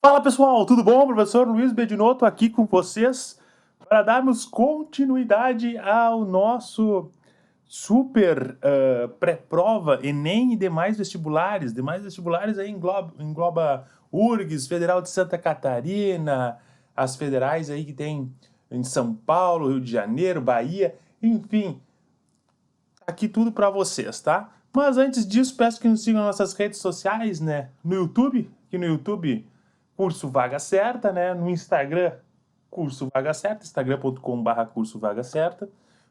Fala pessoal, tudo bom? Professor Luiz Bedinotto aqui com vocês para darmos continuidade ao nosso super pré-prova Enem e demais vestibulares. Demais vestibulares aí engloba URGS, Federal de Santa Catarina, as federais aí que tem em São Paulo, Rio de Janeiro, Bahia, enfim, aqui tudo para vocês, tá? Mas antes disso, peço que nos sigam nas nossas redes sociais, né? No YouTube, aqui no YouTube, Curso Vaga Certa, né? No Instagram, Curso Vaga Certa, instagram.com/Curso Vaga Certa.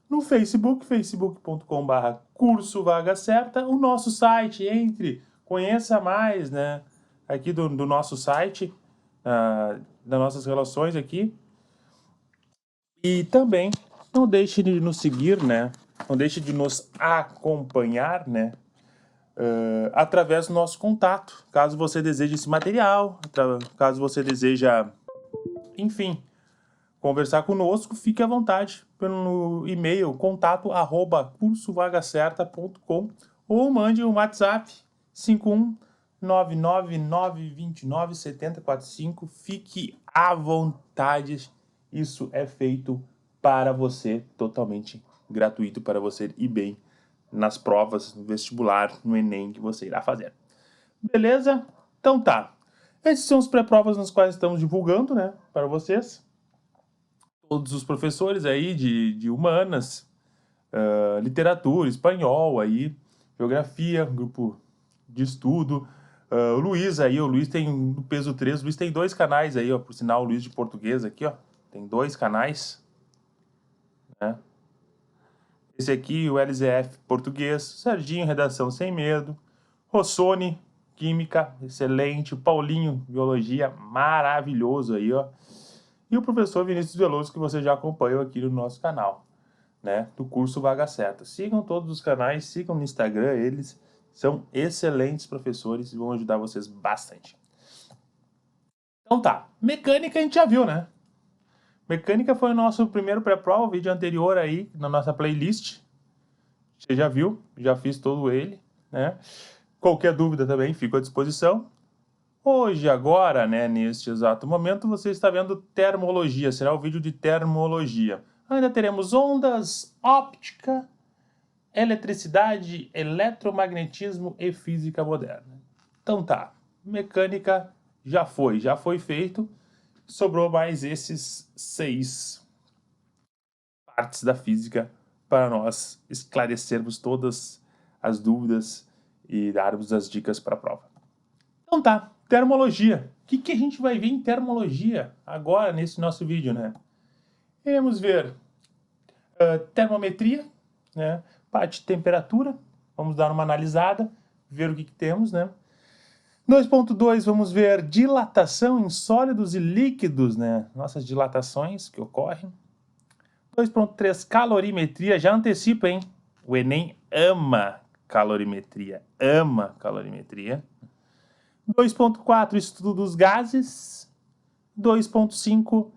No Facebook, facebook.com/, Curso Vaga Certa. O nosso site, conheça mais, né? Aqui do nosso site, das nossas relações aqui. E também não deixe de nos seguir, né? Não deixe de nos acompanhar, né? Através do nosso contato, caso você deseje esse material, caso você deseja, enfim, conversar conosco, fique à vontade pelo e-mail contato@cursovagacerta.com ou mande um WhatsApp 51999297045. Fique à vontade, isso é feito para você, totalmente gratuito, para você ir bem nas provas, no vestibular, no Enem que você irá fazer. Beleza? Então tá. Esses são os pré-provas nos quais estamos divulgando, né, para vocês. Todos os professores aí de humanas, literatura, espanhol aí, geografia, grupo de estudo. O Luiz tem no peso 3, o Luiz tem 2 canais aí, ó, por sinal, o Luiz de português aqui, ó, tem 2 canais, né? Esse aqui, o LZF português, Serginho, redação sem medo, Rossoni, química, excelente, Paulinho, biologia, maravilhoso aí, ó. E o professor Vinícius Veloso, que você já acompanhou aqui no nosso canal, né, do curso Vaga Certa. Sigam todos os canais, sigam no Instagram, eles são excelentes professores e vão ajudar vocês bastante. Então tá, mecânica a gente já viu, né? Mecânica foi o nosso primeiro pré-prova, o vídeo anterior aí na nossa playlist. Você já viu, já fiz todo ele, né? Qualquer dúvida também, fico à disposição. Hoje, agora, né, neste exato momento, você está vendo termologia, será o vídeo de termologia. Ainda teremos ondas, óptica, eletricidade, eletromagnetismo e física moderna. Então tá, mecânica já foi feito. Sobrou mais esses 6 partes da física para nós esclarecermos todas as dúvidas e darmos as dicas para a prova. Então tá, termologia. O que a gente vai ver em termologia agora nesse nosso vídeo, né? Iremos ver termometria, né? Parte de temperatura, vamos dar uma analisada, ver o que temos, né? 2.2, vamos ver dilatação em sólidos e líquidos, né? Nossas dilatações que ocorrem. 2.3, calorimetria, já antecipa, hein? O Enem ama calorimetria, 2.4, estudo dos gases. 2.5,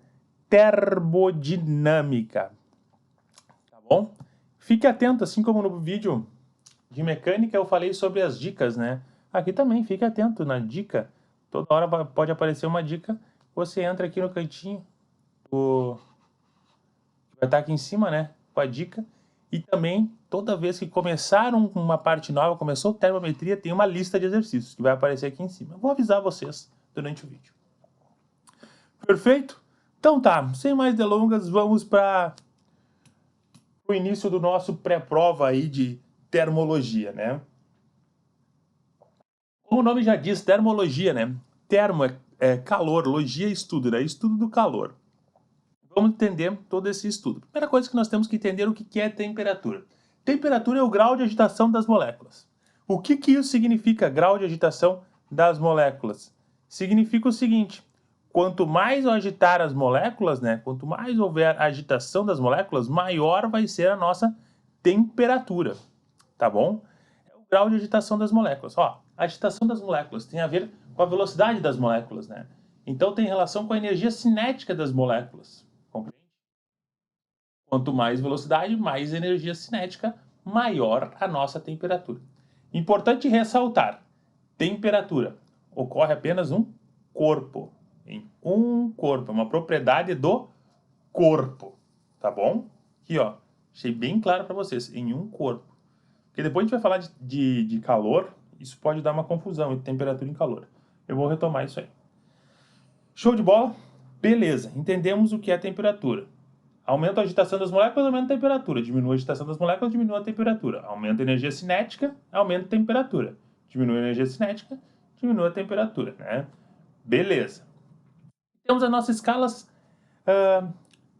termodinâmica. Tá bom? Fique atento, assim como no vídeo de mecânica eu falei sobre as dicas, né? Aqui também, fique atento na dica. Toda hora pode aparecer uma dica. Você entra aqui no cantinho, vai estar aqui em cima, né? Com a dica. E também, toda vez que começar uma parte nova, começou termometria, tem uma lista de exercícios que vai aparecer aqui em cima. Eu vou avisar vocês durante o vídeo. Perfeito? Então tá, sem mais delongas, vamos para o início do nosso pré-prova aí de termologia, né? Como o nome já diz, termologia, né? Termo é calor, logia é estudo, né? Estudo do calor. Vamos entender todo esse estudo. Primeira coisa que nós temos que entender o que é temperatura. Temperatura é o grau de agitação das moléculas. O que isso significa, grau de agitação das moléculas? Significa o seguinte: quanto mais eu agitar as moléculas, né? Quanto mais houver agitação das moléculas, maior vai ser a nossa temperatura, tá bom? É o grau de agitação das moléculas. Ó, a agitação das moléculas tem a ver com a velocidade das moléculas, né? Então tem relação com a energia cinética das moléculas. Compreende? Quanto mais velocidade, mais energia cinética, maior a nossa temperatura. Importante ressaltar: temperatura ocorre apenas um corpo, Em um corpo. É uma propriedade do corpo. Tá bom? Aqui, ó. Deixei bem claro para vocês. Em um corpo. Porque depois a gente vai falar de calor. Isso pode dar uma confusão entre temperatura e calor. Eu vou retomar isso aí. Show de bola? Beleza. Entendemos o que é temperatura. Aumenta a agitação das moléculas, aumenta a temperatura. Diminui a agitação das moléculas, diminui a temperatura. Aumenta a energia cinética, aumenta a temperatura. Diminui a energia cinética, diminui a temperatura, né? Beleza. Temos as nossas escalas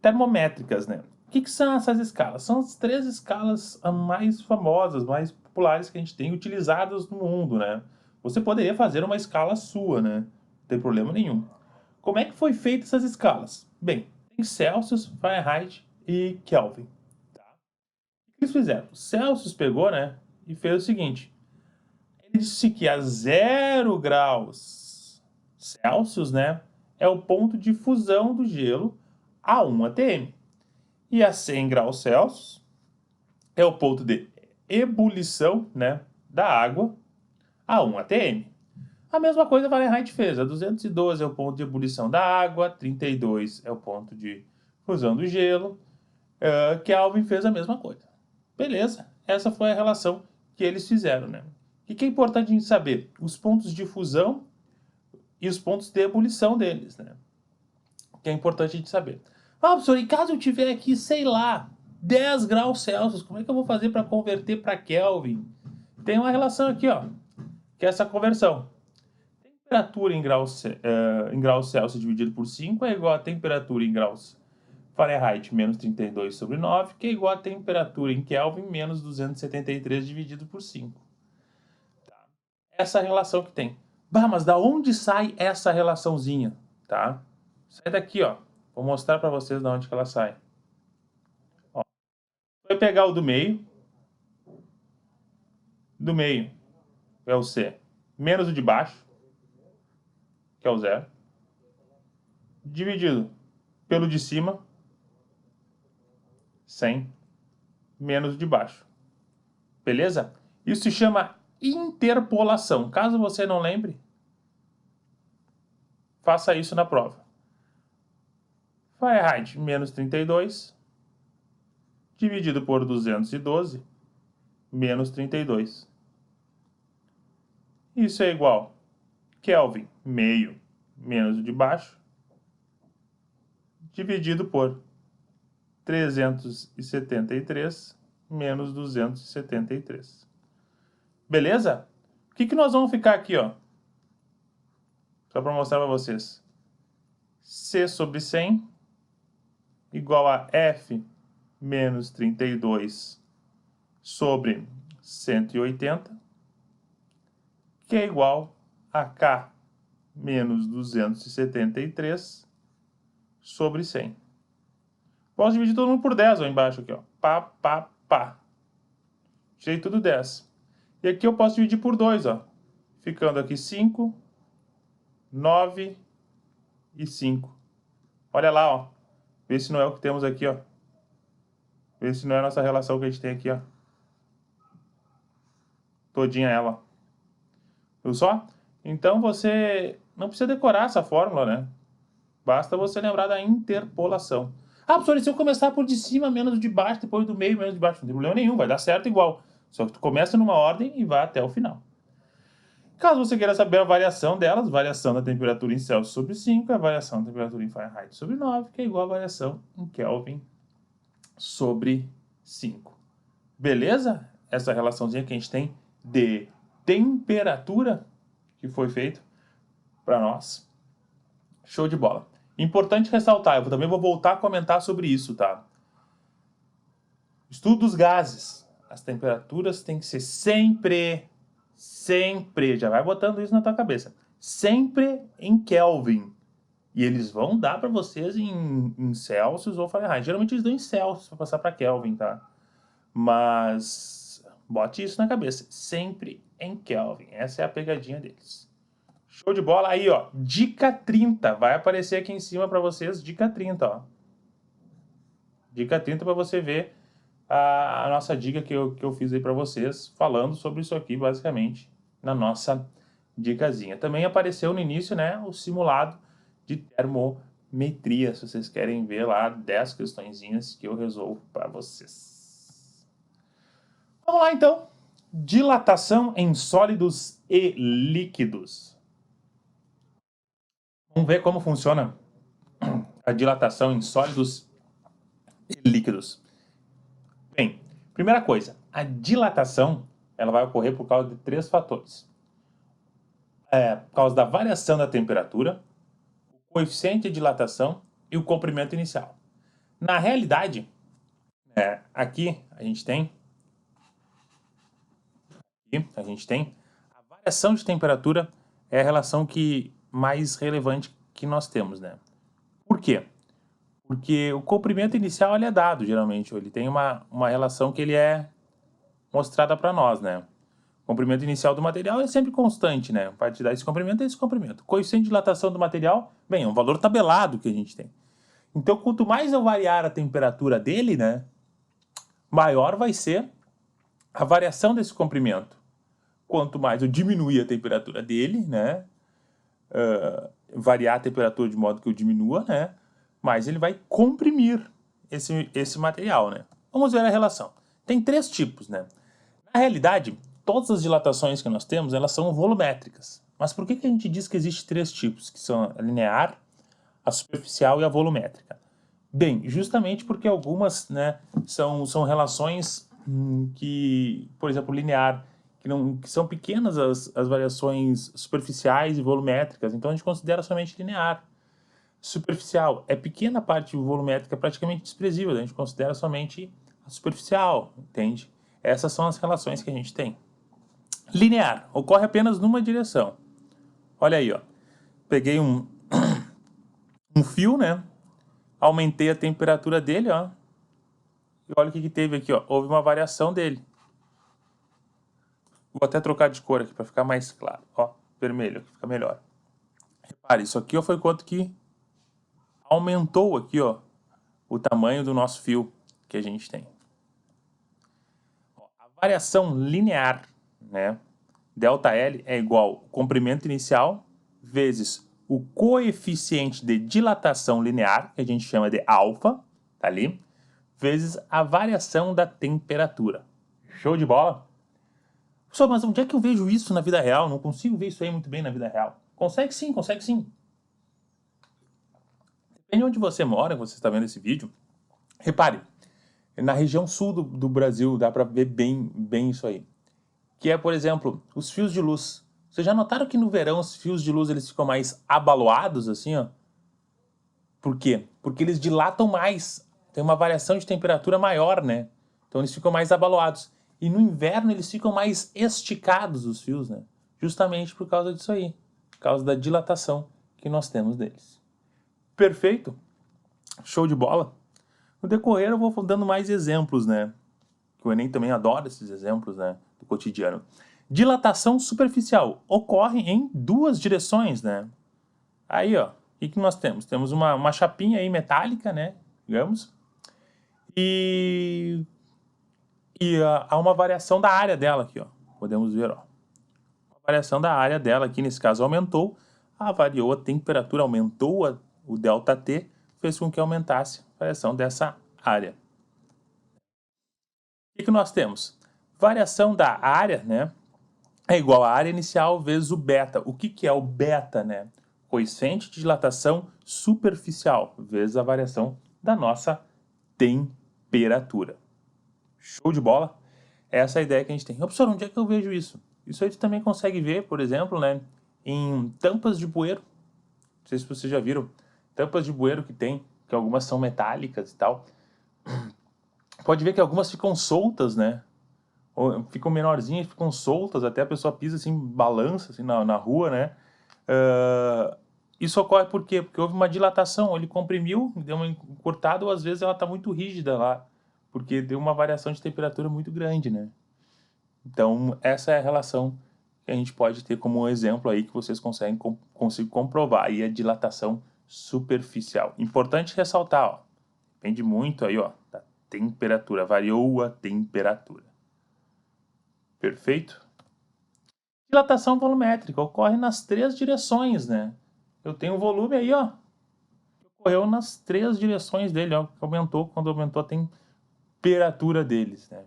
termométricas, né? O que são essas escalas? São as 3 escalas mais famosas, mais populares que a gente tem utilizadas no mundo, né? Você poderia fazer uma escala sua, né? Não tem problema nenhum. Como é que foi feita essas escalas? Bem, tem Celsius, Fahrenheit e Kelvin. Tá? O que eles fizeram? O Celsius pegou, né, e fez o seguinte. Ele disse que a 0 graus Celsius, né, é o ponto de fusão do gelo a 1 atm. E a 100 graus Celsius é o ponto de ebulição, né, da água a 1 atm. A mesma coisa a Fahrenheit fez. A 212 é o ponto de ebulição da água, 32 é o ponto de fusão do gelo. Kelvin fez a mesma coisa. Beleza, essa foi a relação que eles fizeram, né? O que é importante a gente saber? Os pontos de fusão e os pontos de ebulição deles, né? O que é importante a gente saber. Ah, professor, e caso eu tiver aqui, sei lá, 10 graus Celsius, como é que eu vou fazer para converter para Kelvin? Tem uma relação aqui, ó, que é essa conversão. Temperatura em graus Celsius dividido por 5 é igual a temperatura em graus Fahrenheit menos 32 sobre 9, que é igual a temperatura em Kelvin menos 273 dividido por 5. Tá? Essa relação que tem. Bah, mas da onde sai essa relaçãozinha? Tá? Sai daqui, ó. Vou mostrar para vocês da onde que ela sai. Ó. Vai pegar o do meio. Do meio é o C. Menos o de baixo, que é o 0. Dividido pelo de cima, 100, menos o de baixo. Beleza? Isso se chama interpolação. Caso você não lembre, faça isso na prova. Fahrenheit menos 32 dividido por 212 menos 32. Isso é igual Kelvin, meio, menos o de baixo, dividido por 373 menos 273. Beleza? O que nós vamos ficar aqui, ó? Só para mostrar para vocês. C sobre 100 igual a F menos 32 sobre 180, que é igual a K menos 273 sobre 100. Posso dividir todo mundo por 10 ó, embaixo aqui, ó. Pá, pá, pá. Tirei tudo 10. E aqui eu posso dividir por 2, ó. Ficando aqui 5, 9 e 5. Olha lá, ó. Vê se não é o que temos aqui, ó. Vê se não é a nossa relação que a gente tem aqui, ó. Todinha ela. Viu só? Então você não precisa decorar essa fórmula, né? Basta você lembrar da interpolação. Ah, professor, e se eu começar por de cima menos de baixo, depois do meio menos de baixo? Não tem problema nenhum, vai dar certo igual. Só que tu começa numa ordem e vai até o final. Caso você queira saber a variação delas, variação da temperatura em Celsius sobre 5, a variação da temperatura em Fahrenheit sobre 9, que é igual a variação em Kelvin sobre 5. Beleza? Essa relaçãozinha que a gente tem de temperatura que foi feito para nós. Show de bola. Importante ressaltar, eu também vou voltar a comentar sobre isso, tá? Estudo dos gases. As temperaturas têm que ser sempre, já vai botando isso na tua cabeça, sempre em Kelvin. E eles vão dar para vocês em Celsius ou Fahrenheit. Geralmente eles dão em Celsius para passar para Kelvin, tá? Mas bote isso na cabeça, sempre em Kelvin. Essa é a pegadinha deles. Show de bola. Aí, ó, dica 30. Vai aparecer aqui em cima para vocês, dica 30, ó. Dica 30 para você ver a nossa dica que eu fiz aí para vocês, falando sobre isso aqui, basicamente, na nossa dicasinha. Também apareceu no início, né, o simulado de termometria, se vocês querem ver lá 10 questõezinhas que eu resolvo para vocês. Vamos lá então. Dilatação em sólidos e líquidos. Vamos ver como funciona a dilatação em sólidos e líquidos. Bem, primeira coisa, a dilatação ela vai ocorrer por causa de 3 fatores. Por causa da variação da temperatura, o coeficiente de dilatação e o comprimento inicial. Na realidade, aqui a gente tem a variação de temperatura é a relação mais relevante que nós temos, né? Por quê? Porque o comprimento inicial ele é dado, geralmente, ele tem uma relação que ele é mostrada para nós, né? O comprimento inicial do material é sempre constante, né? Vai te dar esse comprimento e esse comprimento. O coeficiente de dilatação do material, bem, é um valor tabelado que a gente tem. Então, quanto mais eu variar a temperatura dele, né, maior vai ser a variação desse comprimento. Quanto mais eu diminuir a temperatura dele, né, variar a temperatura de modo que eu diminua, né, mais ele vai comprimir esse material, né. Vamos ver a relação. Tem 3 tipos, né. Na realidade, todas as dilatações que nós temos, elas são volumétricas. Mas por que a gente diz que existe 3 tipos, que são a linear, a superficial e a volumétrica? Bem, justamente porque algumas, né, são relações que, por exemplo, linear, que são pequenas as variações superficiais e volumétricas, então a gente considera somente linear. Superficial é pequena a parte volumétrica, praticamente desprezível, a gente considera somente a superficial, entende? Essas são as relações que a gente tem. Linear, ocorre apenas numa direção. Olha aí, ó. Peguei um fio, né? Aumentei a temperatura dele, ó. E olha o que teve aqui, ó. Houve uma variação dele. Vou até trocar de cor aqui para ficar mais claro. Ó, vermelho, aqui fica melhor. Repare, isso aqui ó, foi quanto que aumentou aqui, ó, o tamanho do nosso fio que a gente tem. Ó, a variação linear, né? ΔL é igual ao comprimento inicial vezes o coeficiente de dilatação linear, que a gente chama de alfa, tá ali, vezes a variação da temperatura. Show de bola? Pessoal, mas onde é que eu vejo isso na vida real? Não consigo ver isso aí muito bem na vida real. Consegue sim, consegue sim. Depende de onde você mora, você está vendo esse vídeo. Repare, na região sul do Brasil dá para ver bem isso aí. Que é, por exemplo, os fios de luz. Vocês já notaram que no verão os fios de luz eles ficam mais abaloados, assim, ó? Por quê? Porque eles dilatam mais. Tem uma variação de temperatura maior, né? Então eles ficam mais abaloados. E no inverno eles ficam mais esticados, os fios, né? Justamente por causa disso aí. Por causa da dilatação que nós temos deles. Perfeito? Show de bola? No decorrer eu vou dando mais exemplos, né? O Enem também adora esses exemplos, né? Do cotidiano. Dilatação superficial ocorre em 2 direções, né? Aí, ó, o que nós temos? Temos uma chapinha aí metálica, né? Digamos. E há uma variação da área dela aqui, ó. Podemos ver, ó. A variação da área dela aqui, nesse caso, aumentou. Variou a temperatura, aumentou o ΔT, fez com que aumentasse a variação dessa área. O que nós temos? Variação da área, né? É igual à área inicial vezes o beta. O que é o beta, né? Coeficiente de dilatação superficial vezes a variação da nossa temperatura. Show de bola? Essa é a ideia que a gente tem. Professor, onde é que eu vejo isso? Isso aí tu também consegue ver, por exemplo, né, em tampas de bueiro. Não sei se vocês já viram. Tampas de bueiro que algumas são metálicas e tal. Pode ver que algumas ficam soltas, né? Ou ficam menorzinhas, ficam soltas, até a pessoa pisa assim, balança assim, na rua, né? Isso ocorre por quê? Porque houve uma dilatação, ele comprimiu, deu uma encurtada, ou às vezes ela está muito rígida lá, porque deu uma variação de temperatura muito grande, né? Então, essa é a relação que a gente pode ter como um exemplo aí que vocês conseguem comprovar, aí a dilatação superficial. Importante ressaltar, ó, depende muito aí, ó, da temperatura, variou a temperatura. Perfeito? Dilatação volumétrica ocorre nas 3 direções, né? eu tenho um volume aí, ó, que ocorreu nas 3 direções dele, ó, que aumentou quando aumentou a temperatura deles, né?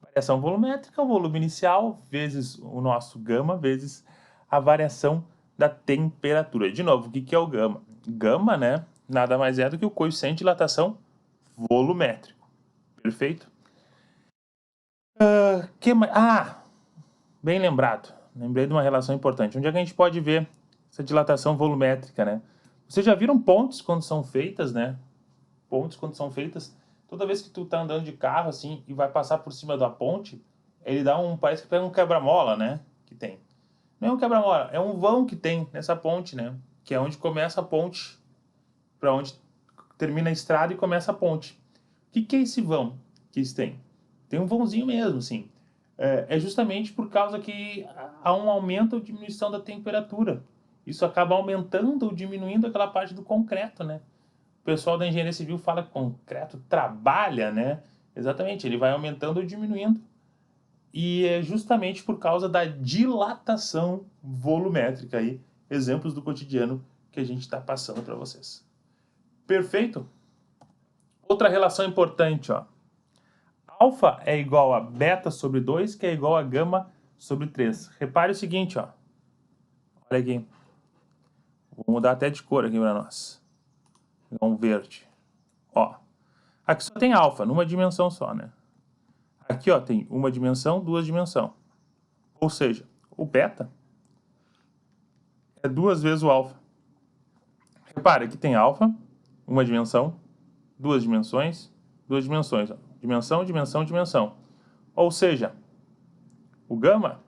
Variação volumétrica, o volume inicial, vezes o nosso gama, vezes a variação da temperatura. De novo, o que é o gama? Gama, né, nada mais é do que o coeficiente de dilatação volumétrico. Perfeito? Bem lembrado. Lembrei de uma relação importante. Onde é que a gente pode ver essa dilatação volumétrica, né? Vocês já viram pontes quando são feitas, né? Pontes quando são feitas, toda vez que tu tá andando de carro, assim, e vai passar por cima da ponte, ele dá parece que pega um quebra-mola, né? Que tem. Não é um quebra-mola, é um vão que tem nessa ponte, né? Que é onde começa a ponte, para onde termina a estrada e começa a ponte. O que é esse vão que eles têm? Tem um vãozinho mesmo, sim. É justamente por causa que há um aumento ou diminuição da temperatura. Isso acaba aumentando ou diminuindo aquela parte do concreto, né? O pessoal da engenharia civil fala que o concreto trabalha, né? Exatamente, ele vai aumentando ou diminuindo. E é justamente por causa da dilatação volumétrica aí, exemplos do cotidiano que a gente está passando para vocês. Perfeito? Outra relação importante, ó. Alfa é igual a beta sobre 2, que é igual a gama sobre 3. Repare o seguinte, ó. Olha aqui. Vou mudar até de cor aqui para nós. Um verde. Ó. Aqui só tem alfa, numa dimensão só, né? Aqui, ó, tem uma dimensão, 2 dimensões. Ou seja, o beta é 2 vezes o alfa. Repare, aqui tem alfa, uma dimensão, 2 dimensões, 2 dimensões. Ó. Dimensão, dimensão, dimensão. Ou seja, o gama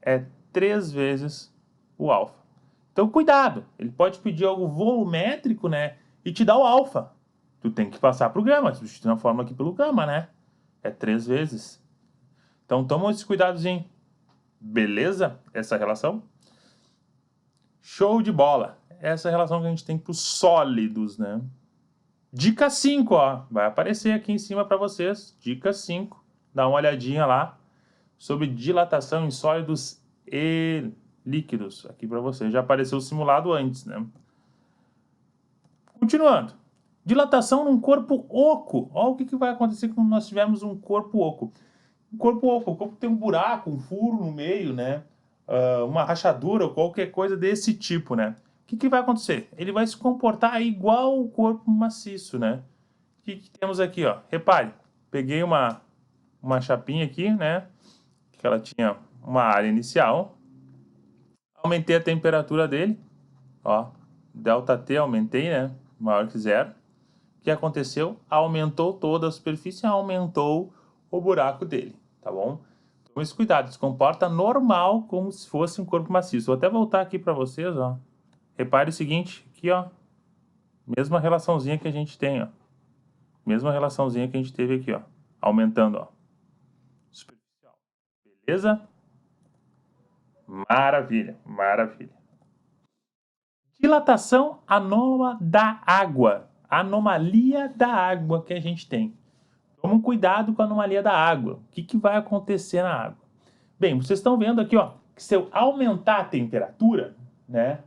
é 3 vezes o alfa. Então, cuidado, ele pode pedir algo volumétrico, né? E te dar o alfa. Tu tem que passar para o gama, substituir a fórmula aqui pelo gama, né? É 3 vezes. Então, toma esse cuidadozinho. Beleza? Essa relação? Show de bola. Essa é a relação que a gente tem para os sólidos, né? Dica 5, ó. Vai aparecer aqui em cima para vocês. Dica 5. Dá uma olhadinha lá sobre dilatação em sólidos e líquidos. Aqui para vocês. Já apareceu o simulado antes, né? Continuando. Dilatação num corpo oco. Olha o que vai acontecer quando nós tivermos um corpo oco. Um corpo oco. O corpo tem um buraco, um furo no meio, né? Uma rachadura ou qualquer coisa desse tipo, né? O que vai acontecer? Ele vai se comportar igual o corpo maciço, né? O que temos aqui, ó? Repare, peguei uma chapinha aqui, né? Que ela tinha uma área inicial. Aumentei a temperatura dele, ó. ΔT aumentei, né? Maior que 0. O que aconteceu? Aumentou toda a superfície, aumentou o buraco dele, tá bom? Tome esse cuidado, se comporta normal, como se fosse um corpo maciço. Vou até voltar aqui para vocês, ó. Repare o seguinte, aqui, ó. Mesma relaçãozinha que a gente tem, ó. Mesma relaçãozinha que a gente teve aqui, ó. Aumentando, ó. Superficial. Beleza? Maravilha, maravilha. Dilatação anômala da água. Anomalia da água que a gente tem. Toma cuidado com a anomalia da água. O que vai acontecer na água? Bem, vocês estão vendo aqui, ó, que se eu aumentar a temperatura, né,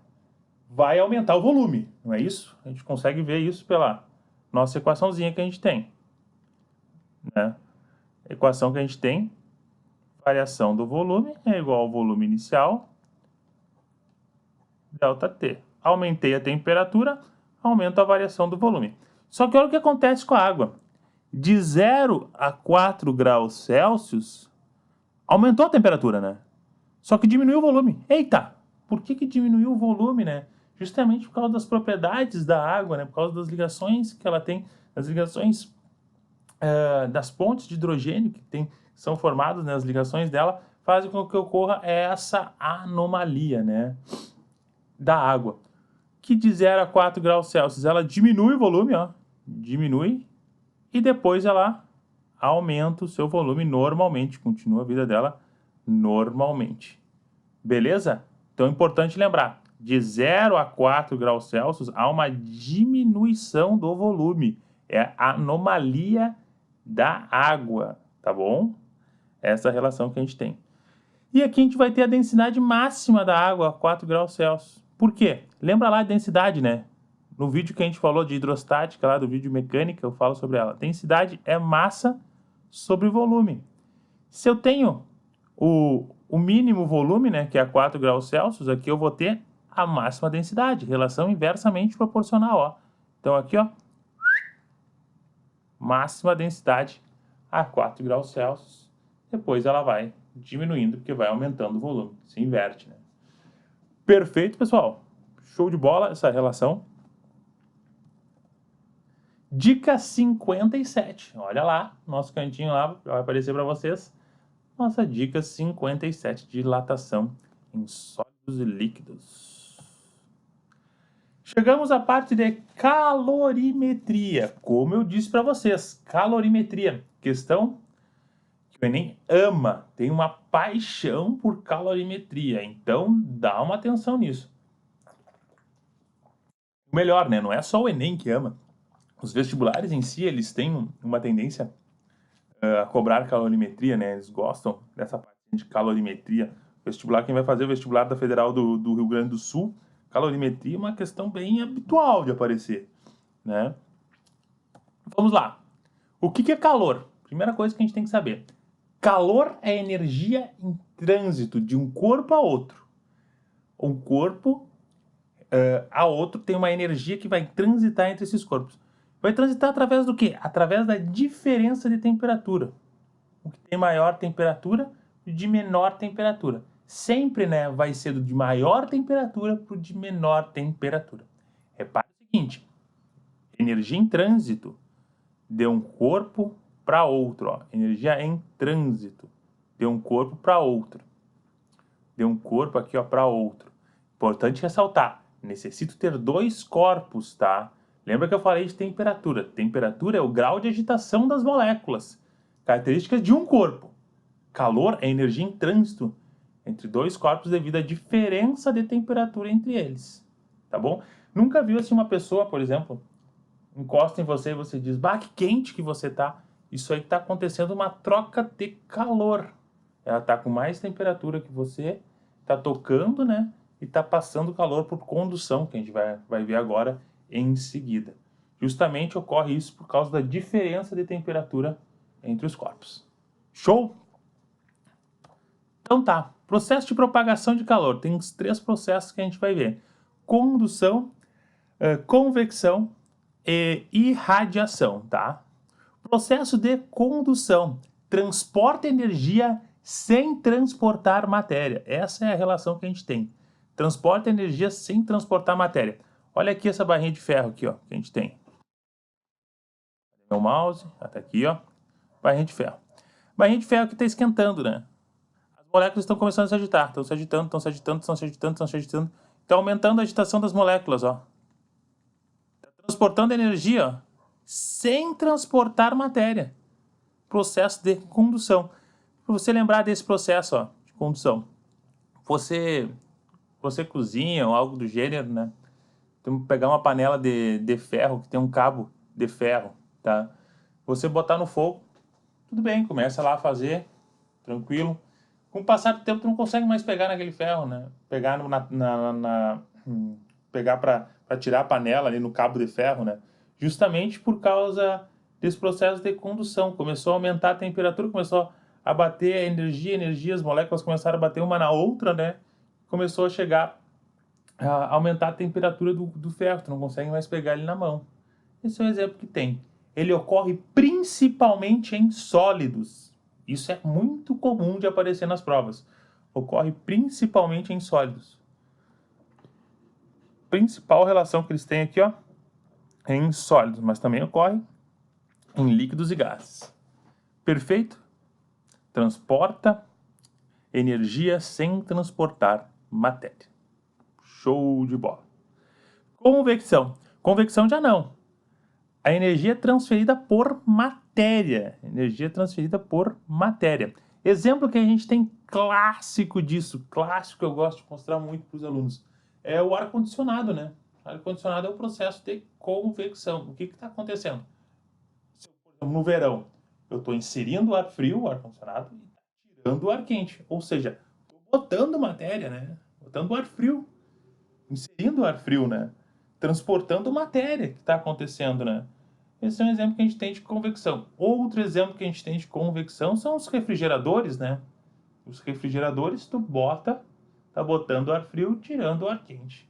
vai aumentar o volume, não é isso? A gente consegue ver isso pela nossa equaçãozinha que a gente tem, né? A equação que a gente tem, variação do volume é igual ao volume inicial, ΔT. Aumentei a temperatura, aumenta a variação do volume. Só que olha o que acontece com a água. De 0 a 4 graus Celsius, aumentou a temperatura, né? Só que diminuiu o volume. Eita! Por que diminuiu o volume, né? Justamente por causa das propriedades da água, né? Por causa das ligações que ela tem, as ligações das pontes de hidrogênio que são formadas, né? As ligações dela fazem com que ocorra essa anomalia, né? Da água. Que de 0 a 4 graus Celsius, ela diminui o volume, ó. Diminui. E depois ela aumenta o seu volume normalmente. Continua a vida dela normalmente. Beleza? Então é importante lembrar, de 0 a 4 graus Celsius há uma diminuição do volume. É a anomalia da água, tá bom? Essa é a relação que a gente tem. E aqui a gente vai ter a densidade máxima da água a 4 graus Celsius. Por quê? Lembra lá a densidade, né? No vídeo que a gente falou de hidrostática, lá do vídeo mecânica, eu falo sobre ela. Densidade é massa sobre volume. Se eu tenho o mínimo volume, né, que é 4 graus Celsius, aqui eu vou ter a máxima densidade, relação inversamente proporcional, ó. Então aqui, ó, máxima densidade a 4 graus Celsius. Depois ela vai diminuindo, porque vai aumentando o volume, se inverte, né? Perfeito, pessoal. Show de bola essa relação. Dica 57. Olha lá, nosso cantinho lá vai aparecer para vocês. Nossa dica 57 de dilatação em sólidos e líquidos. Chegamos à parte de calorimetria. Como eu disse para vocês, calorimetria, questão que o Enem ama, tem uma paixão por calorimetria. Então, dá uma atenção nisso. O melhor, né? Não é só o Enem que ama. Os vestibulares em si, eles têm uma tendência a cobrar calorimetria, né? Eles gostam dessa parte de calorimetria. Vestibular, quem vai fazer o vestibular da Federal do Rio Grande do Sul, calorimetria é uma questão bem habitual de aparecer, né? Vamos lá. O que é calor? Primeira coisa que a gente tem que saber. Calor é energia em trânsito de um corpo a outro. Um corpo a outro tem uma energia que vai transitar entre esses corpos. Vai transitar através do quê? Através da diferença de temperatura. O que tem maior temperatura e de menor temperatura. Sempre, né, vai ser do de maior temperatura para o de menor temperatura. Repare o seguinte, energia em trânsito de um corpo para outro. Ó. Energia em trânsito de um corpo para outro. De um corpo aqui para outro. Importante ressaltar, necessito ter dois corpos, tá? Lembra que eu falei de temperatura. Temperatura é o grau de agitação das moléculas. Características de um corpo. Calor é energia em trânsito entre dois corpos devido à diferença de temperatura entre eles. Tá bom? Nunca viu assim uma pessoa, por exemplo, encosta em você e você diz, bah, que quente que você tá. Isso aí tá acontecendo uma troca de calor. Ela tá com mais temperatura que você, tá tocando, né? E tá passando calor por condução, que a gente vai ver agora em seguida. Justamente ocorre isso por causa da diferença de temperatura entre os corpos. Show? Então tá, processo de propagação de calor. Tem os três processos que a gente vai ver. Condução, convecção e irradiação, tá? Processo de condução. Transporta energia sem transportar matéria. Essa é a relação que a gente tem. Transporta energia sem transportar matéria. Olha aqui essa barrinha de ferro aqui, ó, que a gente tem. Meu mouse, até aqui, ó. Barrinha de ferro. Barrinha de ferro que está esquentando, né? As moléculas estão começando a se agitar. Estão se agitando, estão se agitando, estão se agitando, estão se agitando. Está aumentando a agitação das moléculas, ó. Está transportando energia, ó, sem transportar matéria. Processo de condução. Para você lembrar desse processo, ó, de condução. Você cozinha ou algo do gênero, né? Tem que pegar uma panela de ferro que tem um cabo de ferro, tá? Você botar no fogo, tudo bem, começa lá a fazer, tranquilo. Com o passar do tempo, tu não consegue mais pegar naquele ferro, né? Pegar pegar para tirar a panela ali no cabo de ferro, né? Justamente por causa desse processo de condução. Começou a aumentar a temperatura, começou a bater a energia, as moléculas começaram a bater uma na outra, né? Começou a chegar a aumentar a temperatura do ferro, tu não consegue mais pegar ele na mão. Esse é um exemplo que tem. Ele ocorre principalmente em sólidos. Isso é muito comum de aparecer nas provas. Ocorre principalmente em sólidos. Principal relação que eles têm aqui, ó, é em sólidos, mas também ocorre em líquidos e gases. Perfeito? Transporta energia sem transportar matéria. Show de bola. Convecção. Convecção já não. A energia é transferida por matéria. Energia transferida por matéria. Exemplo que a gente tem clássico disso, clássico que eu gosto de mostrar muito para os alunos, é o ar-condicionado, né? O ar-condicionado é o processo de convecção. O que está acontecendo? Se eu, por exemplo, no verão, eu estou inserindo o ar frio, o ar-condicionado, e tirando o ar quente. Ou seja, botando matéria, né? Botando ar frio, inserindo ar frio, né? Transportando matéria que está acontecendo, né? Esse é um exemplo que a gente tem de convecção. Outro exemplo que a gente tem de convecção são os refrigeradores, né? Os refrigeradores, tu tá botando ar frio, tirando o ar quente.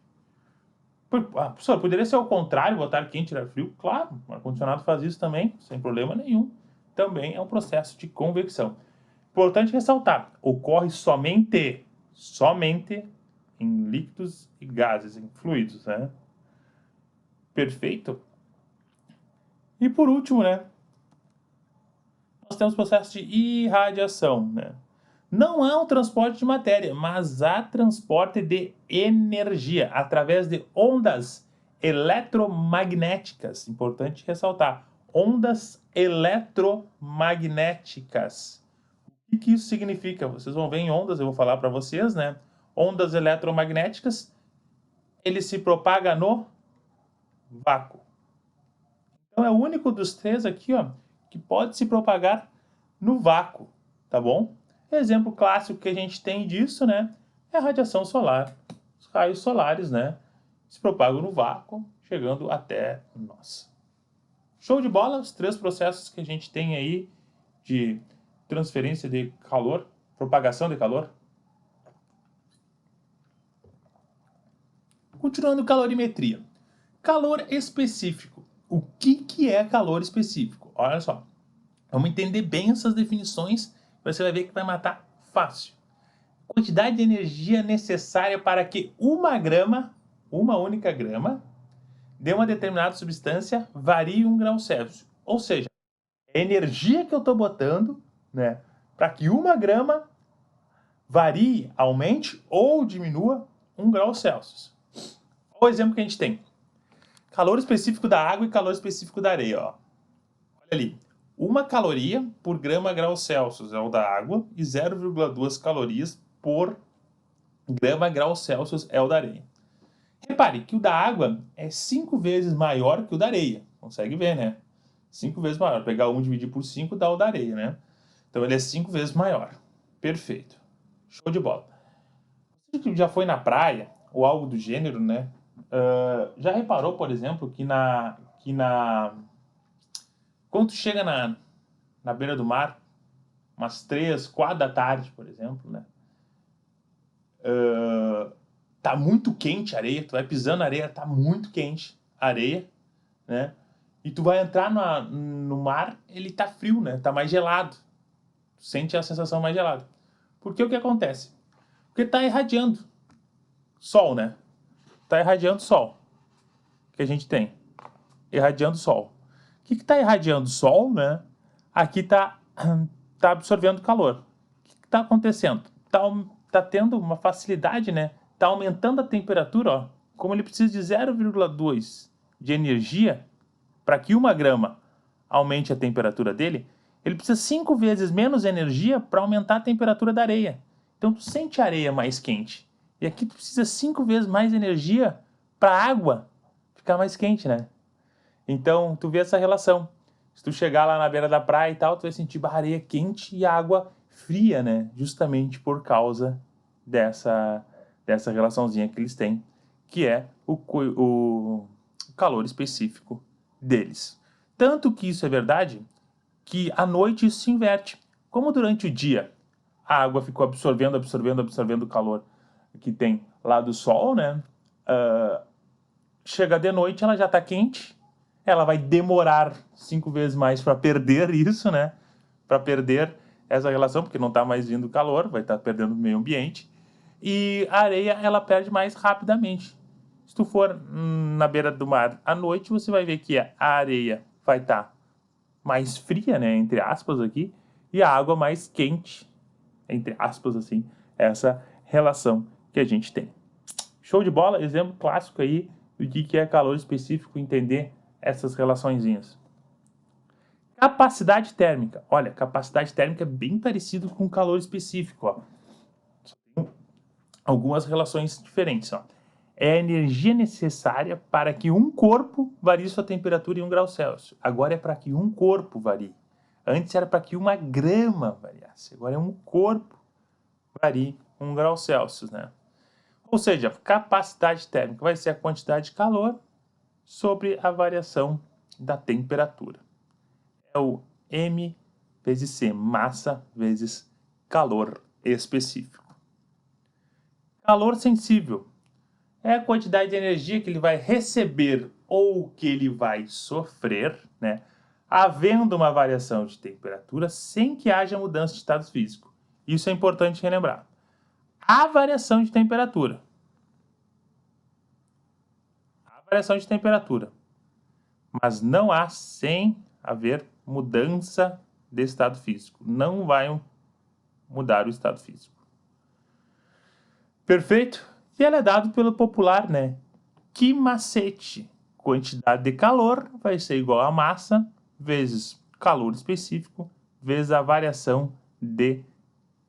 Professor, poderia ser ao contrário, botar ar quente e ar frio? Claro, o ar-condicionado faz isso também, sem problema nenhum. Também é um processo de convecção. Importante ressaltar, ocorre somente em líquidos e gases, em fluidos, né? Perfeito? E por último, né? Nós temos o processo de irradiação, né? Não há um transporte de matéria, mas há transporte de energia através de ondas eletromagnéticas. Importante ressaltar, ondas eletromagnéticas. O que isso significa? Vocês vão ver em ondas, eu vou falar para vocês, né? Ondas eletromagnéticas, ele se propaga no vácuo. Então é o único dos três aqui, ó, que pode se propagar no vácuo, tá bom? Exemplo clássico que a gente tem disso, né, é a radiação solar. Os raios solares, né, se propagam no vácuo, chegando até nós. Show de bola, os três processos que a gente tem aí de transferência de calor, propagação de calor. Continuando, calorimetria. Calor específico. O que é calor específico? Olha só, vamos entender bem essas definições, você vai ver que vai matar fácil. Quantidade de energia necessária para que uma única grama, de uma determinada substância varie 1 grau Celsius. Ou seja, a energia que eu estou botando, né, para que uma grama varie, aumente ou diminua 1 grau Celsius. Olha o exemplo que a gente tem. Calor específico da água e calor específico da areia. Ó. Olha ali. 1 caloria por grama grau Celsius é o da água e 0,2 calorias por grama grau Celsius é o da areia. Repare que o da água é 5 vezes maior que o da areia. Consegue ver, né? 5 vezes maior. Pegar 1 e dividir por 5 dá o da areia, né? Então ele é 5 vezes maior. Perfeito. Show de bola. Você que já foi na praia ou algo do gênero, né? Já reparou, por exemplo, que quando tu chega na beira do mar, umas 3, 4 da tarde, por exemplo, né? Tá muito quente a areia, tu vai pisando na areia, tá muito quente a areia, né? E tu vai entrar no mar, ele tá frio, né? Tá mais gelado. Tu sente a sensação mais gelada. Porque o que acontece? Porque tá irradiando sol, né? Tá irradiando sol. Que a gente tem. Irradiando sol. O que tá irradiando sol, né? Aqui tá absorvendo calor. O que tá acontecendo? Tá tendo uma facilidade, né? Tá aumentando a temperatura, ó. Como ele precisa de 0,2 de energia para que 1 grama aumente a temperatura dele, ele precisa 5 vezes menos energia para aumentar a temperatura da areia. Então tu sente a areia mais quente. E aqui tu precisa 5 vezes mais energia para a água ficar mais quente, né? Então tu vê essa relação. Se tu chegar lá na beira da praia e tal, tu vai sentir a areia quente e a água fria, né? Justamente por causa dessa relaçãozinha que eles têm, que é o calor específico deles. Tanto que isso é verdade, que à noite isso se inverte. Como durante o dia a água ficou absorvendo o calor que tem lá do sol, né? Chega de noite, ela já está quente, ela vai demorar 5 vezes mais para perder isso, né? Para perder essa relação, porque não está mais vindo calor, vai estar perdendo o meio ambiente. E a areia, ela perde mais rapidamente. Se tu for na beira do mar à noite, você vai ver que a areia vai estar mais fria, né, entre aspas aqui, e a água mais quente, entre aspas assim, essa relação que a gente tem. Show de bola? Exemplo clássico aí do que é calor específico, entender essas relaçõezinhas. Capacidade térmica. Olha, capacidade térmica é bem parecido com calor específico, ó. Algumas relações diferentes, ó. É a energia necessária para que um corpo varie sua temperatura em 1 grau Celsius. Agora é para que um corpo varie. Antes era para que 1 grama variasse. Agora é um corpo varie 1 grau Celsius, né? Ou seja, a capacidade térmica vai ser a quantidade de calor sobre a variação da temperatura. É o M vezes C, massa vezes calor específico. Calor sensível é a quantidade de energia que ele vai receber ou que ele vai sofrer, né, havendo uma variação de temperatura sem que haja mudança de estado físico. Isso é importante relembrar. Há variação de temperatura. Há variação de temperatura. Mas não há sem haver mudança de estado físico. Não vai mudar o estado físico. Perfeito? E ela é dado pelo popular, né? Que macete? Quantidade de calor vai ser igual a massa vezes calor específico vezes a variação de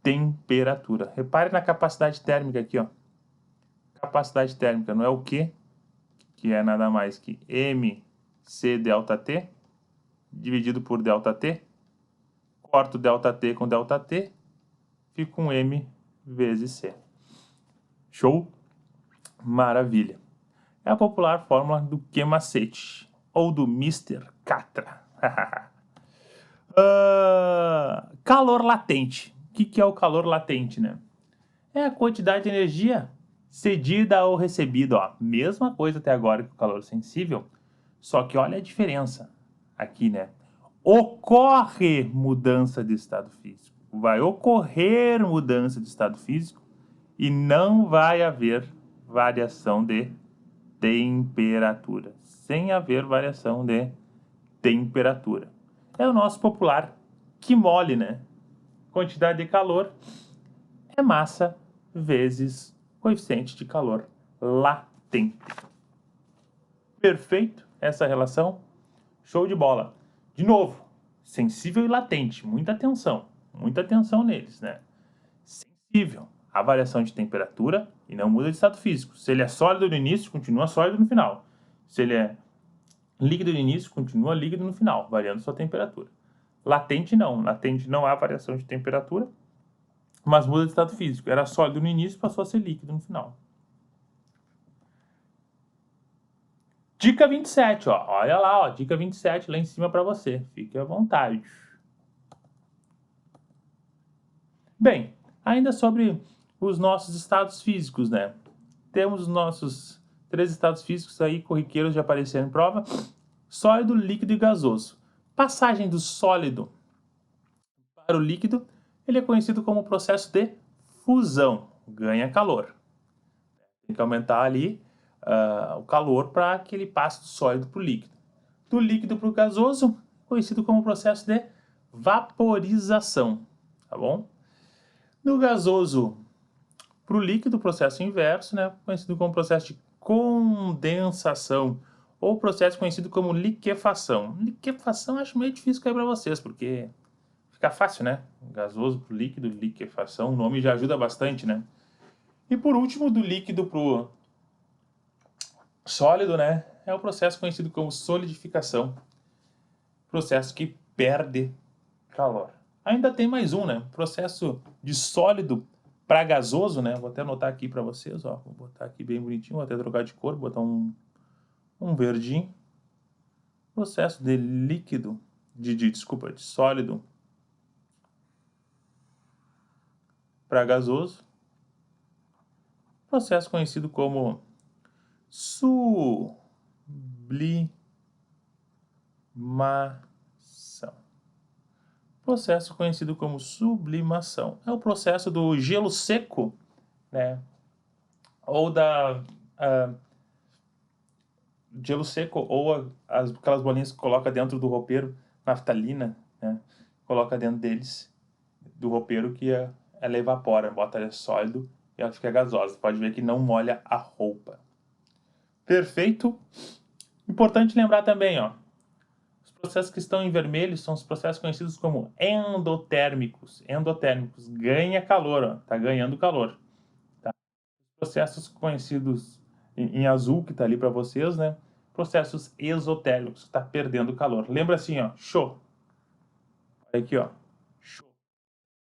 temperatura. Repare na capacidade térmica aqui, ó. Capacidade térmica não é o Q, que é nada mais que mc ΔT, dividido por ΔT. Corto ΔT com ΔT, fica um M vezes C. Show? Maravilha. É a popular fórmula do Q-macete, ou do Mr. Catra. Calor latente. O que é o calor latente, né? É a quantidade de energia cedida ou recebida. Ó. Mesma coisa até agora que o calor sensível, só que olha a diferença aqui, né? Ocorre mudança de estado físico. Vai ocorrer mudança de estado físico e não vai haver variação de temperatura. Sem haver variação de temperatura. É o nosso popular que mole, né? Quantidade de calor é massa vezes coeficiente de calor latente. Perfeito essa relação? Show de bola. De novo, sensível e latente. Muita atenção neles, né? Sensível à variação de temperatura e não muda de estado físico. Se ele é sólido no início, continua sólido no final. Se ele é líquido no início, continua líquido no final, variando sua temperatura. Latente não há variação de temperatura, mas muda de estado físico. Era sólido no início, passou a ser líquido no final. Dica 27, ó. Olha lá, ó, dica 27 lá em cima para você. Fique à vontade. Bem, ainda sobre os nossos estados físicos, né? Temos os nossos 3 estados físicos aí corriqueiros de aparecer em prova: sólido, líquido e gasoso. Passagem do sólido para o líquido, ele é conhecido como processo de fusão, ganha calor. Tem que aumentar ali o calor para que ele passe do sólido para o líquido. Do líquido para o gasoso, conhecido como processo de vaporização, tá bom? Do gasoso para o líquido, processo inverso, né? Conhecido como processo de condensação, ou processo conhecido como liquefação. Liquefação acho meio difícil cair para vocês, porque fica fácil, né? Gasoso para o líquido, liquefação, o nome já ajuda bastante, né? E por último, do líquido para o sólido, né? É o processo conhecido como solidificação, processo que perde calor. Ainda tem mais um, né? Processo de sólido para gasoso, né? Vou até anotar aqui para vocês, ó. Vou botar aqui bem bonitinho, vou até trocar de cor, botar um verdinho. Processo de líquido, de sólido para gasoso. Processo conhecido como sublimação. Processo conhecido como sublimação. É o processo do gelo seco, né? Ou gelo seco, ou aquelas bolinhas que coloca dentro do roupeiro, naftalina, né? Coloca dentro deles, do roupeiro, que ela evapora, bota ela sólido e ela fica gasosa. Pode ver que não molha a roupa. Perfeito? Importante lembrar também, ó, os processos que estão em vermelho são os processos conhecidos como endotérmicos. Endotérmicos, ganha calor, ó, tá ganhando calor. Tá? Os processos conhecidos em azul, que tá ali para vocês, né? Processos exotérmicos, que tá perdendo calor. Lembra assim, ó, show. Olha aqui, ó, show.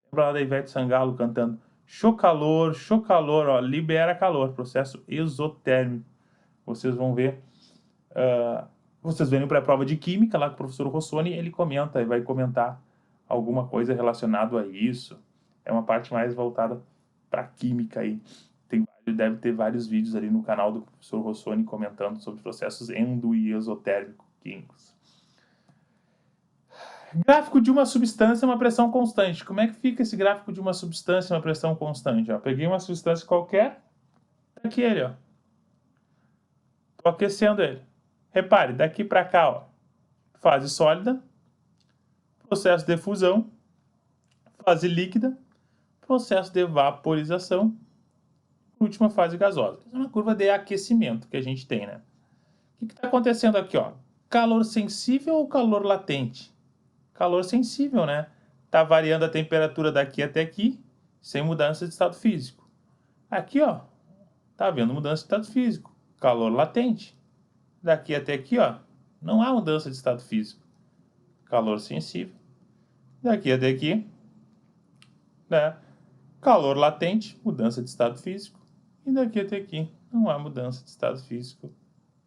Lembra lá da Ivete Sangalo cantando Show calor, ó, libera calor, processo exotérmico. Vocês vão ver, vocês verem para a prova de química lá com o professor Rossoni, ele comenta e vai comentar alguma coisa relacionada a isso. É uma parte mais voltada para química aí. Deve ter vários vídeos ali no canal do professor Rossoni comentando sobre processos endo e exotérmico químicos. Gráfico de uma substância e uma pressão constante. Como é que fica esse gráfico de uma substância e uma pressão constante? Ó, peguei uma substância qualquer, tá aqui ele, ó. Tô aquecendo ele. Repare, daqui para cá, ó, fase sólida, processo de fusão, fase líquida, processo de vaporização, última fase gasosa. Essa é uma curva de aquecimento que a gente tem, né? O que está acontecendo aqui, ó? Calor sensível ou calor latente? Calor sensível, né? Tá variando a temperatura daqui até aqui, sem mudança de estado físico. Aqui, ó, tá havendo mudança de estado físico. Calor latente. Daqui até aqui, ó, não há mudança de estado físico. Calor sensível. Daqui até aqui, né? Calor latente, mudança de estado físico. E daqui até aqui, não há mudança de estado físico.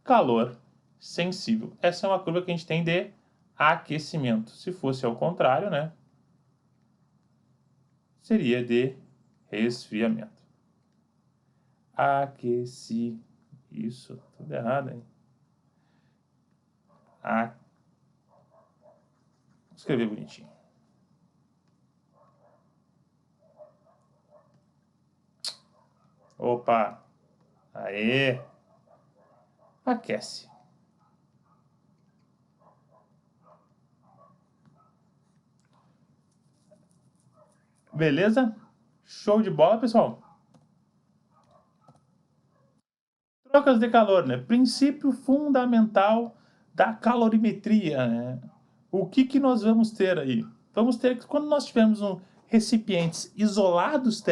Calor sensível. Essa é uma curva que a gente tem de aquecimento. Se fosse ao contrário, né? Seria de resfriamento. Aqueci. Isso, tudo errado, hein? Vou escrever bonitinho. Opa! Aê! Aquece. Beleza? Show de bola, pessoal? Trocas de calor, né? Princípio fundamental da calorimetria, né? O que nós vamos ter aí? Vamos ter que, quando nós tivermos recipientes isolados